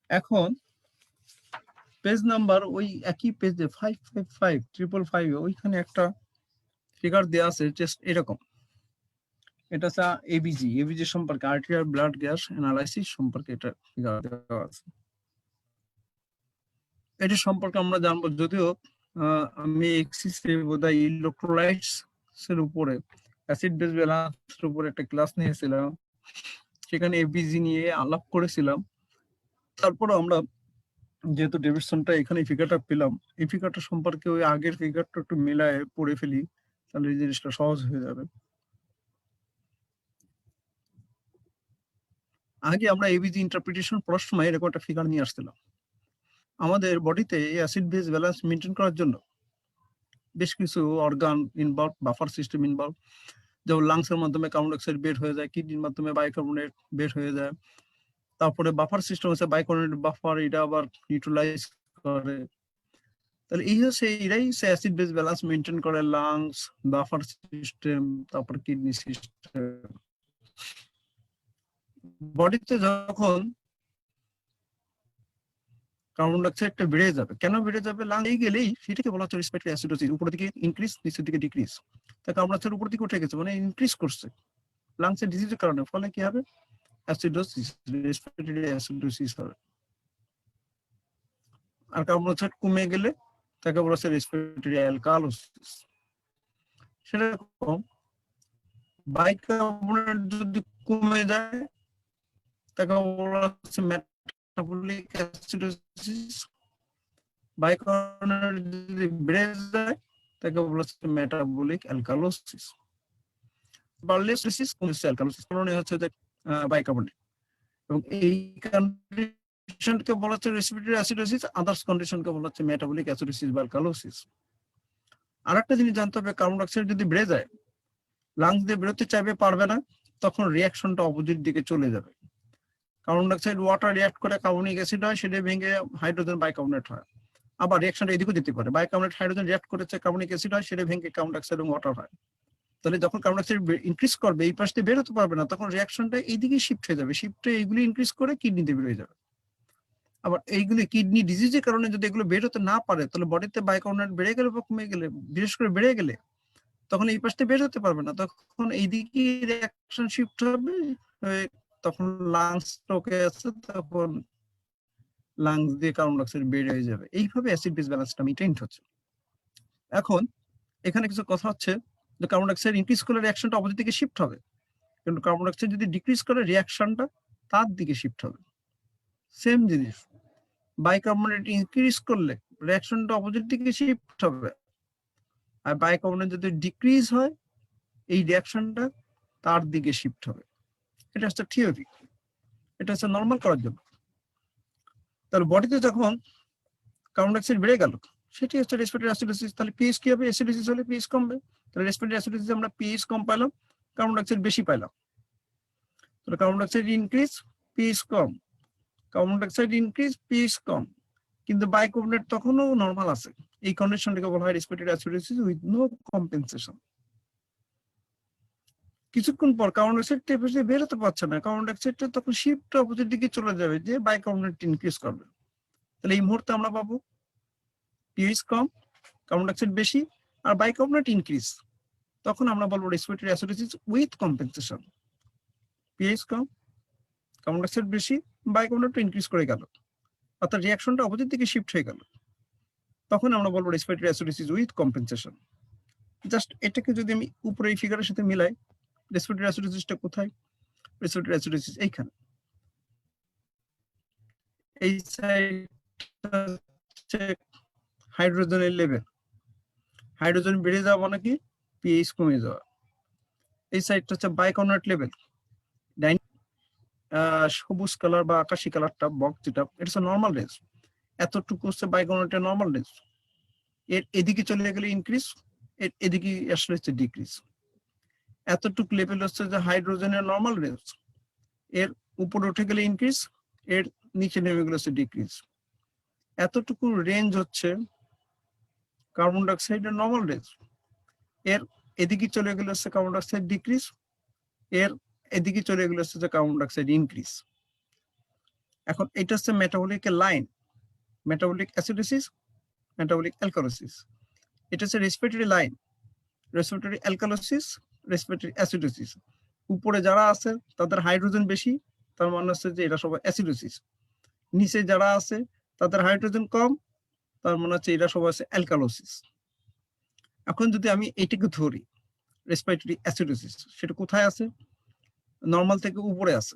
এখন পেজ নাম্বার ওই একই পেজে 555 ওইখানে একটা ফিগার দেওয়া আছে জাস্ট এরকম। এটা হচ্ছে এবিজি সম্পর্কে, আর্টেরিয়াল ব্লাড গ্যাস অ্যানালাইসিস সম্পর্কে এটা ফিগার দেওয়া আছে। এটা সম্পর্কে আমরা জানবো, যদিও আমি এক্সিসে বোধহয় ইলেকট্রোলাইটস এর উপরে, অ্যাসিড বেস ব্যালেন্সের উপরে একটা ক্লাস নিয়েছিলাম, সেখানে এবিজি নিয়ে আলাপ করেছিলাম। তারপর আমরা যেহেতু ডেভিডসনটা এখানে ফিগারটা পেলাম, এই ফিগারটা সম্পর্কে ওই আগের ফিগারটা একটু মিলায়ে পড়ে ফেলি, তাহলে এই জিনিসটা সহজ হয়ে যাবে। আগে আমরা এবিজি ইন্টারপ্রিটেশন পড়ার সময় এরকম একটা ফিগার নিয়ে আসছিলাম। আমাদের বডিতে অ্যাসিড বেস ব্যালেন্স মেনটেন করার জন্য বেশ কিছু organ involve, buffer system involve, যেমন লাংসের মাধ্যমে কার্বন ডাইঅক্সাইড বের হয়ে যায়, কিডনির মাধ্যমে বাইকার্বনেট বের হয়ে যায়। তারপরে বাফার সিস্টেম আছে, বাইকার্বনেট বাফার, এটা আবার নিউট্রালাইজ করে। তাহলে এই হচ্ছে এরাই অ্যাসিড বেস ব্যালেন্স মেনটেন করে, লাংস, বাফার সিস্টেম, তারপর কিডনি সিস্টেম। বডিতে যখন কার্বন ডাইঅক্সাইডটা বেড়ে যাবে, কেন বেড়ে যাবে? লাংস গেলেই সেটাকে বলা হচ্ছে রেসপিরেটরি অ্যাসিডোসিস। উপরের দিকে ইনক্রিজ, নিচের দিকে ডিক্রিজ। তা কার্বন ডাইঅক্সাইড উপর দিকে উঠে গেছে মানে ইনক্রিজ করছে লাংসের ডিজিজের কারণে, ফলে কি হবে? অ্যাসিডোসিস, রেসপিরেটরি অ্যাসিডোসিস হবে। আর কার্বন ডাইঅক্সাইড কমে গেলে তাকে বলা হচ্ছে রেসপিরেটরি অ্যালকালোসিস। সেরকম বাইকার্বনেট যদি কমে যায় তাকে বলা হচ্ছে মেটাবলিক অ্যাসিডোসিস। বাইকার্বনেট যদি বেড়ে যায় তাকে বলা হচ্ছে মেটাবলিক অ্যালকালোসিস। বাড়লে কমছে অ্যালকালোসিস, কারণে হচ্ছে যে বাইকার্বনেট। এবং এই কন্ডিশনকে বলা হচ্ছে রেসপিরেটরি অ্যাসিডোসিস, আদার্স কন্ডিশনকে বলা হচ্ছে মেটাবলিক অ্যাসিডোসিস বা অ্যালকালোসিস। আরেকটা জিনিস জানতে হবে, কার্বন ডাইঅক্সাইড যদি বেড়ে যায়, লাংস দিয়ে বেরোতে চাইবে, পারবে না, তখন রিয়াকশনটা অপোজিট দিকে চলে যাবে। কার্বন ডাইঅক্সাইড ওয়াটার রিয়াক্ট করে কার্বনিক অ্যাসিড হয়, সেটা ভেঙে হাইড্রোজেন বাইকার্বনেট হয়। আবার রিয়াকশনটা এদিকেও যেতে পারে, বাইকার্বনেট হাইড্রোজেন রিয়াক্ট করেছে, কার্বনিক অ্যাসিড হয়, সেটা ভেঙে কার্বন ডাইঅক্সাইড এবং ওয়াটার হয়। তাহলে যখন কার্বন ডাইঅক্সাইড ইনক্রিজ করবে, এই পাশ দিয়ে বের হতে পারবে না, তখন রিয়াকশনটা এইদিকে শিফট হয়ে যাবে, শিফটে এইগুলি ইনক্রিজ করে কিডনিতে বের হয়ে যাবে। আবার এইগুলি কিডনি ডিজিজের কারণে যদি এগুলো বের হতে না পারে, তাহলে বডিতে বাইকার্বনেট বেড়ে গেলে বা কমে গেলে, বিশেষ করে বেড়ে গেলে, তখন এই পাশে বের হতে পারবে না, তখন এইদিকে রিয়াকশন শিফট হবে, তখন লাংস ওকে আছে, তখন লাংস দিয়ে কার্বন ডাইঅক্সাইড বের হয়ে যাবে। এইভাবে অ্যাসিড বেস ব্যালেন্সটা মেইনটেইন হচ্ছে। এখন এখানে কিছু কথা হচ্ছে যে কার্বন ডাইঅক্সাইড ইনক্রিজ করলে রিয়াকশনটা অপোজিট দিকে শিফট হবে, কিন্তু কার্বন ডাইঅক্সাইড যদি ডিক্রিজ করে রিয়াকশনটা তার দিকে শিফট হবে। সেম জিনিস, বাইকার্বনেট ইনক্রিজ করলে রিয়াকশনটা অপোজিট দিকে শিফট হবে, আর বাইকার্বনেট যদি ডিক্রিজ হয়, এই রিয়াকশনটা তার দিকে শিফট হবে। এটা হচ্ছে থিওরি, এটা হচ্ছে নর্মাল করার জন্য। তাহলে বডিতে যখন কার্বন ডাইঅক্সাইড বেড়ে গেল, সেটি হচ্ছে রেসপিরেটরি অ্যাসিডোসিস। তাহলে পিএইচ কি হবে? অ্যাসিডোসিস হলে পিএইচ কমবে। তাহলে রেসপিরেটরি অ্যাসিডোসিস আমরা পিএইচ কম পাইলাম, কার্বন ডাইঅক্সাইড বেশি পাইলাম। তাহলে কার্বন ডাইঅক্সাইড ইনক্রিজ, পিএইচ কম, কার্বন ডাইঅক্সাইড ইনক্রিজ, পিএইচ কম, কিন্তু বাইকার্বনেট তখনও নরমাল আছে। এই কন্ডিশনটাকে বলা হয় respiratory acidosis with no compensation. কিছুক্ষণ পর কার্বন ডাইঅক্সাইড বের হতে পারছে না, কার্বন ডাইঅক্সাইডটা তখন শিফট অপোজিট দিকে চলে যাবে, যে বাইকার্বনেট ইনক্রিজ করবে। তাহলে এই মুহূর্তে আমরা পাবো পিএইচ কম, কার্বন ডাইঅক্সাইড বেশি, আর বাইকার্বনেট ইনক্রিজ। তখন আমরা বলবো respiratory acidosis with compensation. PH কম, কার্বন ডাইঅক্সাইড বেশি, বাইকার্বনেট ইনক্রিজ করে গেল, অর্থাৎ রিয়াকশনটা অপোজিট দিকে শিফট হয়ে গেল, তখন আমরা বলবো respiratory acidosis with compensation. Just এটাকে যদি আমি উপরে এই ফিগারের সাথে মিলাই, রেসপিরেটরি অ্যাসিডোসিসটা কোথায়? রেসপিরেটরি অ্যাসিডোসিস এইখানে, এই সাইডটা হচ্ছে হাইড্রোজেনের লেভেল, হাইড্রোজেন বেড়ে যাওয়া মানে কি? পিএইচ কমে যাওয়া। এই সাইডটা হচ্ছে বাইকার্বনেট লেভেল, সবুজ কালার বা আকাশি কালারটা বক্স, যেটা এটা হচ্ছে নর্মাল রেঞ্জ। এতটুকু হচ্ছে বাইকার্বনেটের নর্মাল রেঞ্জ। এর এদিকে চলে গেলে ইনক্রিজ, এর এদিকে আসলে হচ্ছে ডিক্রিজ। এতটুকু লেভেল হচ্ছে যে হাইড্রোজেনের নর্মাল রেঞ্জ, এর উপরে উঠে গেলে ইনক্রিজ, এর নিচে নেমে গেলে হচ্ছে ডিক্রিজ। এতটুকু রেঞ্জ হচ্ছে কার্বন ডাইঅক্সাইডের নর্মাল রেঞ্জ, এর এদিকে চলে গেলে হচ্ছে কার্বন ডাইঅক্সাইড ডিক্রিজ, এর এদিকে চলে গেলে হচ্ছে যে কার্বন ডাইঅক্সাইড ইনক্রিজ। এখন এটা হচ্ছে metabolic line, metabolic acidosis, metabolic alkalosis. এটা হচ্ছে respiratory line, respiratory alkalosis, respiratory acidosis. উপরে যারা আছে তাদের হাইড্রোজেন বেশি, তার মানে হচ্ছে যে এরা সবাই অ্যাসিডোসিস। নিচে যারা আছে তাদের হাইড্রোজেন কম, তার মানে হচ্ছে এরা সবাই আছে অ্যালকালোসিস। এখন যদি আমি এটাকে ধরি রেসপিরেটরি অ্যাসিডোসিস, সেটা কোথায় আছে? নর্মাল থেকে উপরে আছে।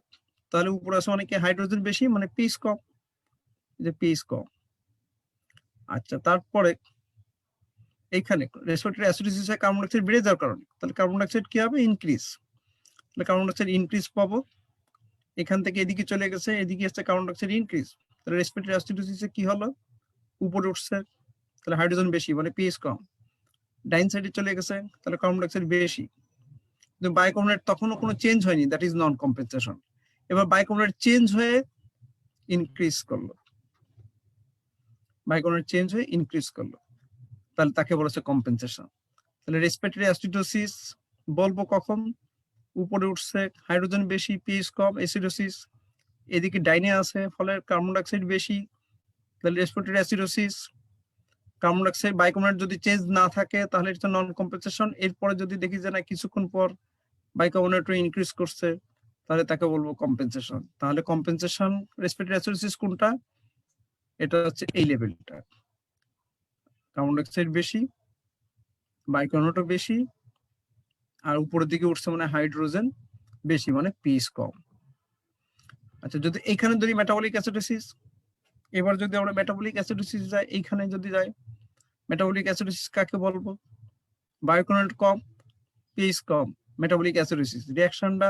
তাহলে উপরে আছে মানে কি? হাইড্রোজেন বেশি, মানে পিএইচ কম, যে পিএইচ কম। আচ্ছা, তারপরে এইখানে রেসপিরেটরি অ্যাসিডোসিসে কার্বন ডাইঅক্সাইড বেড়ে যাওয়ার কারণে তাহলে কার্বন ডাইঅক্সাইড কি হবে? ইনক্রিজ। তাহলে কার্বন ডাইঅক্সাইড ইনক্রিজ পাবো, এখান থেকে এদিকে চলে গেছে, এদিকে আসছে কার্বন ডাইঅক্সাইড ইনক্রিজ। তাহলে রেসপিরেটরি অ্যাসিডোসিসে কি হলো? উপরে উঠছে, তাহলে হাইড্রোজেন বেশি মানে পিএইচ কম। ডাইন সাইডে চলে গেছে, তাহলে কার্বন ডাইঅক্সাইড বেশি। কিন্তু বাইকার্বনেট তখনও কোনো চেঞ্জ হয়নি, দ্যাট ইজ নন কম্পেনসেশন। এবার বাইকার্বনেট চেঞ্জ হয়ে ইনক্রিজ করলো, বাইকার্বনেট চেঞ্জ হয়ে ইনক্রিজ করলো, তাহলে তাকে বলেছে কম্পেনসেশন। তাহলে রেসপিরেটরি অ্যাসিডোসিস বলবো কখন? উপরে উঠছে, হাইড্রোজেন বেশি, পিএইচ কম, অ্যাসিডোসিস। এদিকে ডাইনে আছে, ফলে কার্বন ডাইঅক্সাইড বেশি, তাহলে respiratory acidosis. Carbon dioxide bicarbonate যদি চেঞ্জ না থাকে তাহলে এটা নন কম্পেনসেশন। এরপরে যদি দেখি যে না কিছুক্ষণ পর বাইকার্বনেটও ইনক্রিজ করছে, তাহলে তাকে বলবো কম্পেনসেশন। তাহলে কম্পেনসেশন রেসপিরেটরি অ্যাসিডোসিস কোনটা? এটা হচ্ছে এই লেভেলটা, কার্বন ডাইঅক্সাইড বেশি, বাইকার্বনেটও বেশি, আর উপরের দিকে উঠছে মানে হাইড্রোজেন বেশি মানে পিএইচ কম। আচ্ছা, যদি এইখানে ধরি মেটাবলিক অ্যাসিডোসিস, এবার যদি আমরা মেটাবলিক অ্যাসিডোসিস যাই, এইখানে যদি যাই, মেটাবলিক অ্যাসিডোসিস কাকে বলবো? বাইকার্বনেট কম, পিএইচ কম, মেটাবলিক অ্যাসিডোসিস। রিঅ্যাকশনটা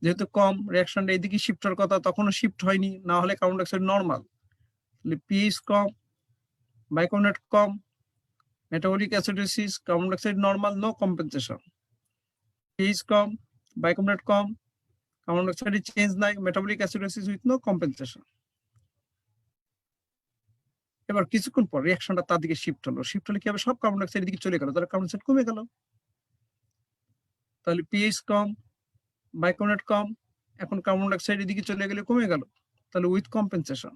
যেহেতু কম, রিঅ্যাকশনটা এদিকে শিফট হওয়ার কথা, তখনও শিফট হয়নি, না হলে কার্বন ডাইঅক্সাইড নরমাল। তাহলে পিএইচ কম, বাইকার্বনেট কম, metabolic acidosis, carbon dioxide normal, no compensation. PH কম, বাইকার্বনেট কম, কার্বন ডাইঅক্সাইড চেঞ্জ নাই, metabolic acidosis with no compensation. এবার কিছুক্ষণ পর রিঅ্যাকশনটা তার দিকে শিফট হলো, শিফট হলে কি হবে? সব কার্বন ডাইঅক্সাইড দিকে চলে গেল, তাহলে কার্বন ডাইঅক্সাইড কমে গেল। তাহলে পিএইচ কম, বাইকার্বনেট কম, এখন কার্বন ডাইঅক্সাইড এদিকে চলে গেলে কমে গেল, তাহলে উইথ কম্পেনসেশন।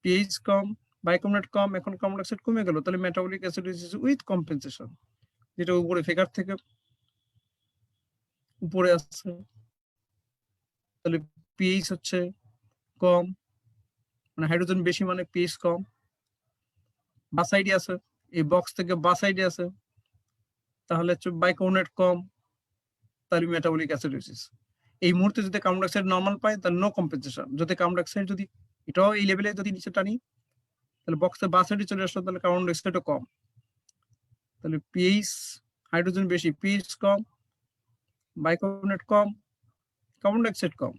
পিএইচ কম, বাইকার্বনেট কম, এখন কার্বন ডাইঅক্সাইড কমে গেল, তাহলে মেটাবলিক অ্যাসিডোসিস উইথ কম্পেনসেশন। যেটা উপরে ফিগার থেকে উপরে আসছে, তাহলে পিএইচ হচ্ছে কম, মানে হাইড্রোজেন বেশি মানে পিএইচ কম। বা সাইডে আছে, এই বক্স থেকে বা সাইডে আছে, তাহলে হচ্ছে বাইকার্বনেট কম, তাহলে মেটাবলিক অ্যাসিডোসিস। এই মুহূর্তে যদি কার্বন ডাইঅক্সাইড নরমাল পায় তাহলে নো কম্পেনসেশন। যদি কার্বন ডাইঅক্সাইড যদি এটাও এই লেভেলে যদি নিচে টানি, তাহলে বক্সে বা সাইডে চলে আসলো, তাহলে কার্বন ডাইঅক্সাইডও কম, তাহলে পিএইচ হাইড্রোজেন বেশি, পিএইচ কম, বাইকার্বনেট কম, কার্বন ডাইঅক্সাইড কম,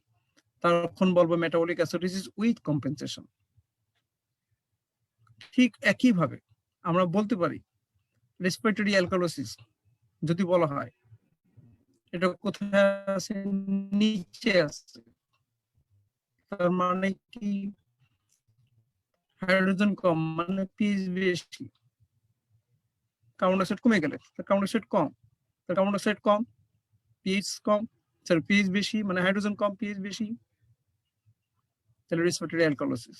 তখন বলবো মেটাবলিক অ্যাসিডোসিস উইথ কম্পেনসেশন। ঠিক একইভাবে আমরা বলতে পারি রেসপিরেটরি অ্যালকালোসিস যদি বলা হয়, এটা কোথায় আছে? নিচে আছে। তার মানে কি? হাইড্রোজেন কম মানে পিএইচ বেশি, কার্বন ডাইঅক্সাইড কমে গেলে কার্বন ডাইঅক্সাইড কম, কার্বন ডাইঅক্সাইড কম, পিএইচ কম, সরি পিএইচ বেশি মানে হাইড্রোজেন কম, পিএইচ বেশি, তাহলে রেসপিরেটরি অ্যালকালোসিস।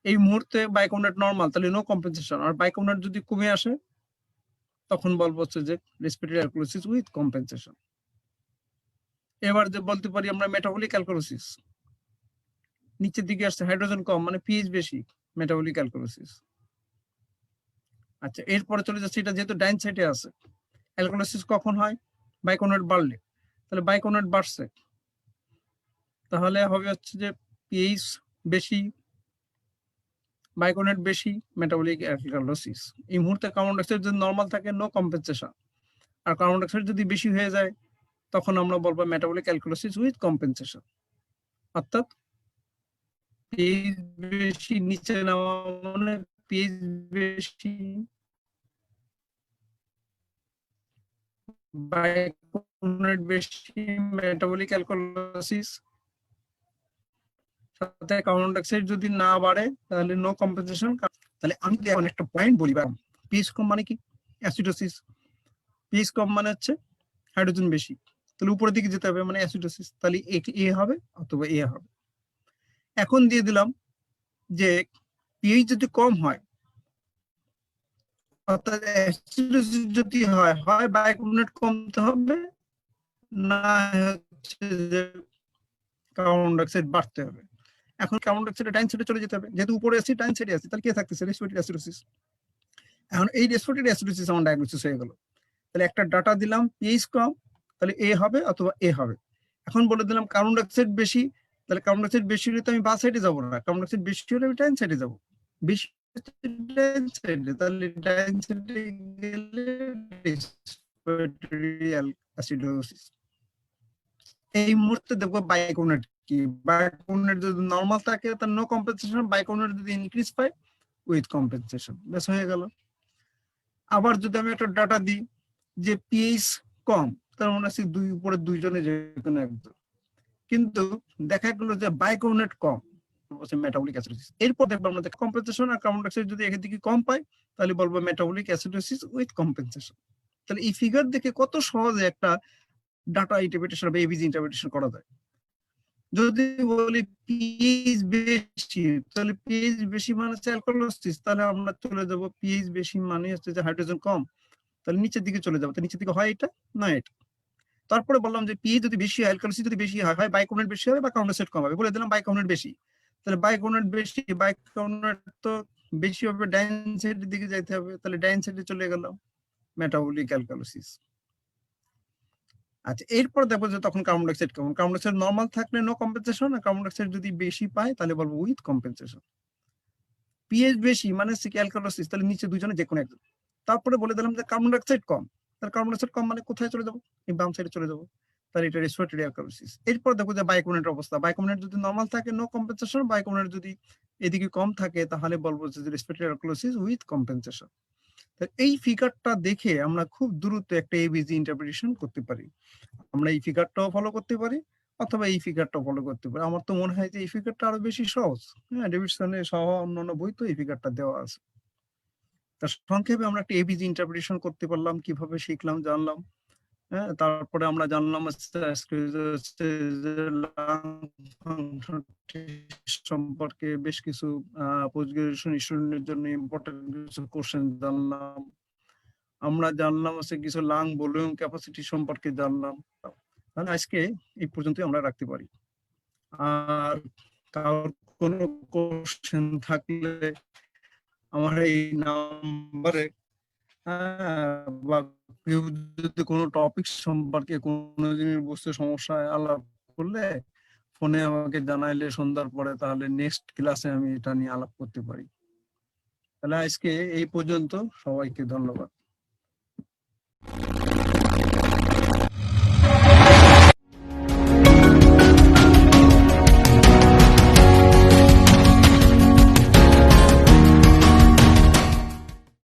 এই মুহূর্তে বাইকার্বনেট নরমাল, তাহলে নো কম্পেনসেশন। আর বাইকার্বনেট যদি কমে আসে তখন বলবো হচ্ছে যে রেসপিরেটরি অ্যালকালোসিস উইথ কম্পেনসেশন। এবার যে বলতে পারি আমরা মেটাবলিক অ্যালকালোসিস, নিচের দিকে আসছে, হাইড্রোজেন কম মানে পিএইচ বেশি, মেটাবলিক অ্যালকালোসিস। আচ্ছা, এরপরে চলে যাচ্ছে, এটা যেহেতু ডাইন সাইডে আছে, অ্যালকালোসিস কখন হয়? বাইকার্বনেট বাড়লে। তাহলে বাইকার্বনেট বাড়ছে, তাহলে হবে হচ্ছে যে পিএইচ বেশি, বাইকার্বনেট বেশি, মেটাবলিক অ্যালকালোসিস। এই মুহূর্তে কার্বন ডাইঅক্সাইড যদি নরমাল থাকে নো কম্পেনসেশন, আর কার্বন ডাইঅক্সাইড যদি বেশি হয়ে যায় তখন আমরা বলবো মেটাবলিক অ্যালকালোসিস উইথ কম্পেনসেশন। অর্থাৎ পিএইচ বেশি নিচে নেওয়া মানে পিএইচ বেশি, বাইকার্বনেট বেশি, মেটাবলিক অ্যালকালোসিস, সাথে কার্বন ডাইঅক্সাইড যদি না বাড়ে তাহলে নো কম্পেনসেশন। তাহলে আমি যদি এখন একটা পয়েন্ট বলি, পিএইচ কম মানে কি? অ্যাসিডোসিস। পিএইচ কম মানে হচ্ছে হাইড্রোজেন বেশি, তাহলে উপরের দিকে যেতে হবে মানে অ্যাসিডোসিস, তাহলে এ হবে অথবা এ হবে। এখন দিয়ে দিলাম যে পিএইচ যদি কম হয়, অর্থাৎ অ্যাসিডোসিস যদি হয়, হয় বাইকার্বনেট কমতে হবে, না হচ্ছে যে কার্বন ডাইঅক্সাইড বাড়তে হবে। এখন কার্বন ডাইঅক্সাইড ডাইন সাইডে চলে যেতে হবে, যেহেতু উপরে আছি ডাইন সাইডে আছে, তাহলে কে থাকতেছে? Respiratory acidosis. এখন এই রেসপিরেটরি অ্যাসিডোসিস আমার ডায়াগনোসিস হয়ে গেল। তাহলে একটা ডাটা দিলাম পিএইচ কম, তাহলে এ হবে অথবা এ হবে। এখন বলে দিলাম কার্বন ডাইঅক্সাইড বেশি, তাহলে কার্বন ডাইঅক্সাইড বেশি হলে তো আমি বা সাইডে যাবো না, কার্বন ডাইঅক্সাইড বেশি হলে আমি ডাইন সাইডে যাবো। বেশি ডাইন সাইডে, তাহলে ডাইন সাইডে গেলে রেসপিরেটরি অ্যাসিডোসিস। এই মুহূর্তে দেখবো বাইকোনেট কি, বাইকোনেট যদি নরমাল থাকে তার নো কম্পেনসেশন, বাইকোনেট যদি ইনক্রিজ পায় উইথ কম্পেনসেশন, বেশ হয়ে গেল। আবার যদি আমি একটা ডাটা দিই যে পিএইচ কম, তার মানে হচ্ছে দুই উপরে দুইজনে যে কোনো একজন, কিন্তু দেখা গেলো যে বাইকোনেট কম, মেটাবলিক অ্যাসিডোসিস। এরপর দেখবো আমরা কম্পেনসেশন আর কার্বন ডাইঅক্সাইড যদি এখান থেকে কম পাই তাহলে বলবো মেটাবলিক অ্যাসিডোসিস উইথ কম্পেনসেশন। তাহলে এই ফিগার দেখে কত সহজে একটা ডাটা ইন্টারপ্রিটেশন বা এবিজি ইন্টারপ্রিটেশন করা যায়। যদি বলি পিএইচ বেশি, তাহলে পিএইচ বেশি মানে হচ্ছে অ্যালকালোসিস, তাহলে আমরা চলে যাব পিএইচ বেশি মানে হচ্ছে যে হাইড্রোজেন কম, তাহলে নিচের দিকে চলে যাবো। তো নিচের দিকে হয় এটা না এটা। তারপরে বললাম যে পিএইচ যদি বেশি হয়, অ্যালকালোসিস যদি বেশি হয়, বাইকার্বনেট বেশি হবে বা কার্বন ডাইঅক্সাইড কম হবে। বলে দিলাম বাইকার্বনেট বেশি, তাহলে বাইকার্বনেট বেশি, বাইকার্বনেট তো বেশি হবে, ডাইন সাইডের দিকে যাইতে হবে, তাহলে ডাইন সাইডে চলে গেলাম, মেটাবলিক অ্যালকালোসিস। আচ্ছা, এরপর দেখবো যে তখন কার্বন ডাইঅক্সাইড কেমন। কার্বন ডাইঅক্সাইড নর্মাল থাকলে নো কম্পেনসেশন, আর কার্বন ডাইঅক্সাইড যদি বেশি পায় তাহলে বলবো উইথ কম্পেনসেশন। পিএইচ বেশি মানে অ্যালকালোসিস, তাহলে নিচে দুজনে যে কোনো একজন। তারপরে বলে দিলাম যে কার্বন ডাইঅক্সাইড কম, তাহলে কার্বন ডাইঅক্সাইড কম মানে কোথায় চলে যাবো, এই বাম সাইডে চলে যাবো, তাহলে এটা রেসপিরেটরি অ্যালকালোসিস। এরপর দেখো যে বাইকার্বনেটের অবস্থা, বাইকার্বনেট যদি নর্মাল থাকে নো কম্পেনসেশন, বাইকার্বনেট যদি এদিকে কম থাকে তাহলে বলবো যে রেসপিরেটরি অ্যালকালোসিস উইথ কম্পেনসেশন। এই ফিগারটা দেখে আমরা খুব দ্রুত একটা এবিজি ইন্টারপ্রিটেশন করতে পারি। আমরা এই ফিগারটাও ফলো করতে পারি অথবা এই ফিগারটাও ফলো করতে পারি। আমার তো মনে হয় যে এই ফিগারটা আরো বেশি সহজ। হ্যাঁ, ডেভিডসনের সহ অন্যান্য বই তো এই ফিগারটা দেওয়া আছে। তার সংক্ষেপে আমরা একটা এবিজি ইন্টারপ্রিটেশন করতে পারলাম, কিভাবে শিখলাম জানলাম। হ্যাঁ, তারপরে আমরা জানলাম সম্পর্কে বেশ কিছু পোস্ট গ্রাজুয়েশন স্টুডেন্টের জন্য ইম্পর্টেন্ট কিছু কোশ্চেন জানলাম। আমরা জানলাম কিছু লাং ভলিউম ক্যাপাসিটি সম্পর্কে জানলাম। তাহলে আজকে এই পর্যন্তই আমরা রাখতে পারি। আর কারোর কোনো কোশ্চেন থাকলে আমার এই নাম্বারে বা কেউ যদি কোনো টপিক সম্পর্কে কোনো জিনিস বুঝতে সমস্যায় আলাপ করলে ফোনে আমাকে জানাইলে সন্ধ্যার পরে, তাহলে নেক্সট ক্লাসে আমি এটা নিয়ে আলাপ করতে পারি। তাহলে আজকে এই পর্যন্ত, সবাইকে ধন্যবাদ।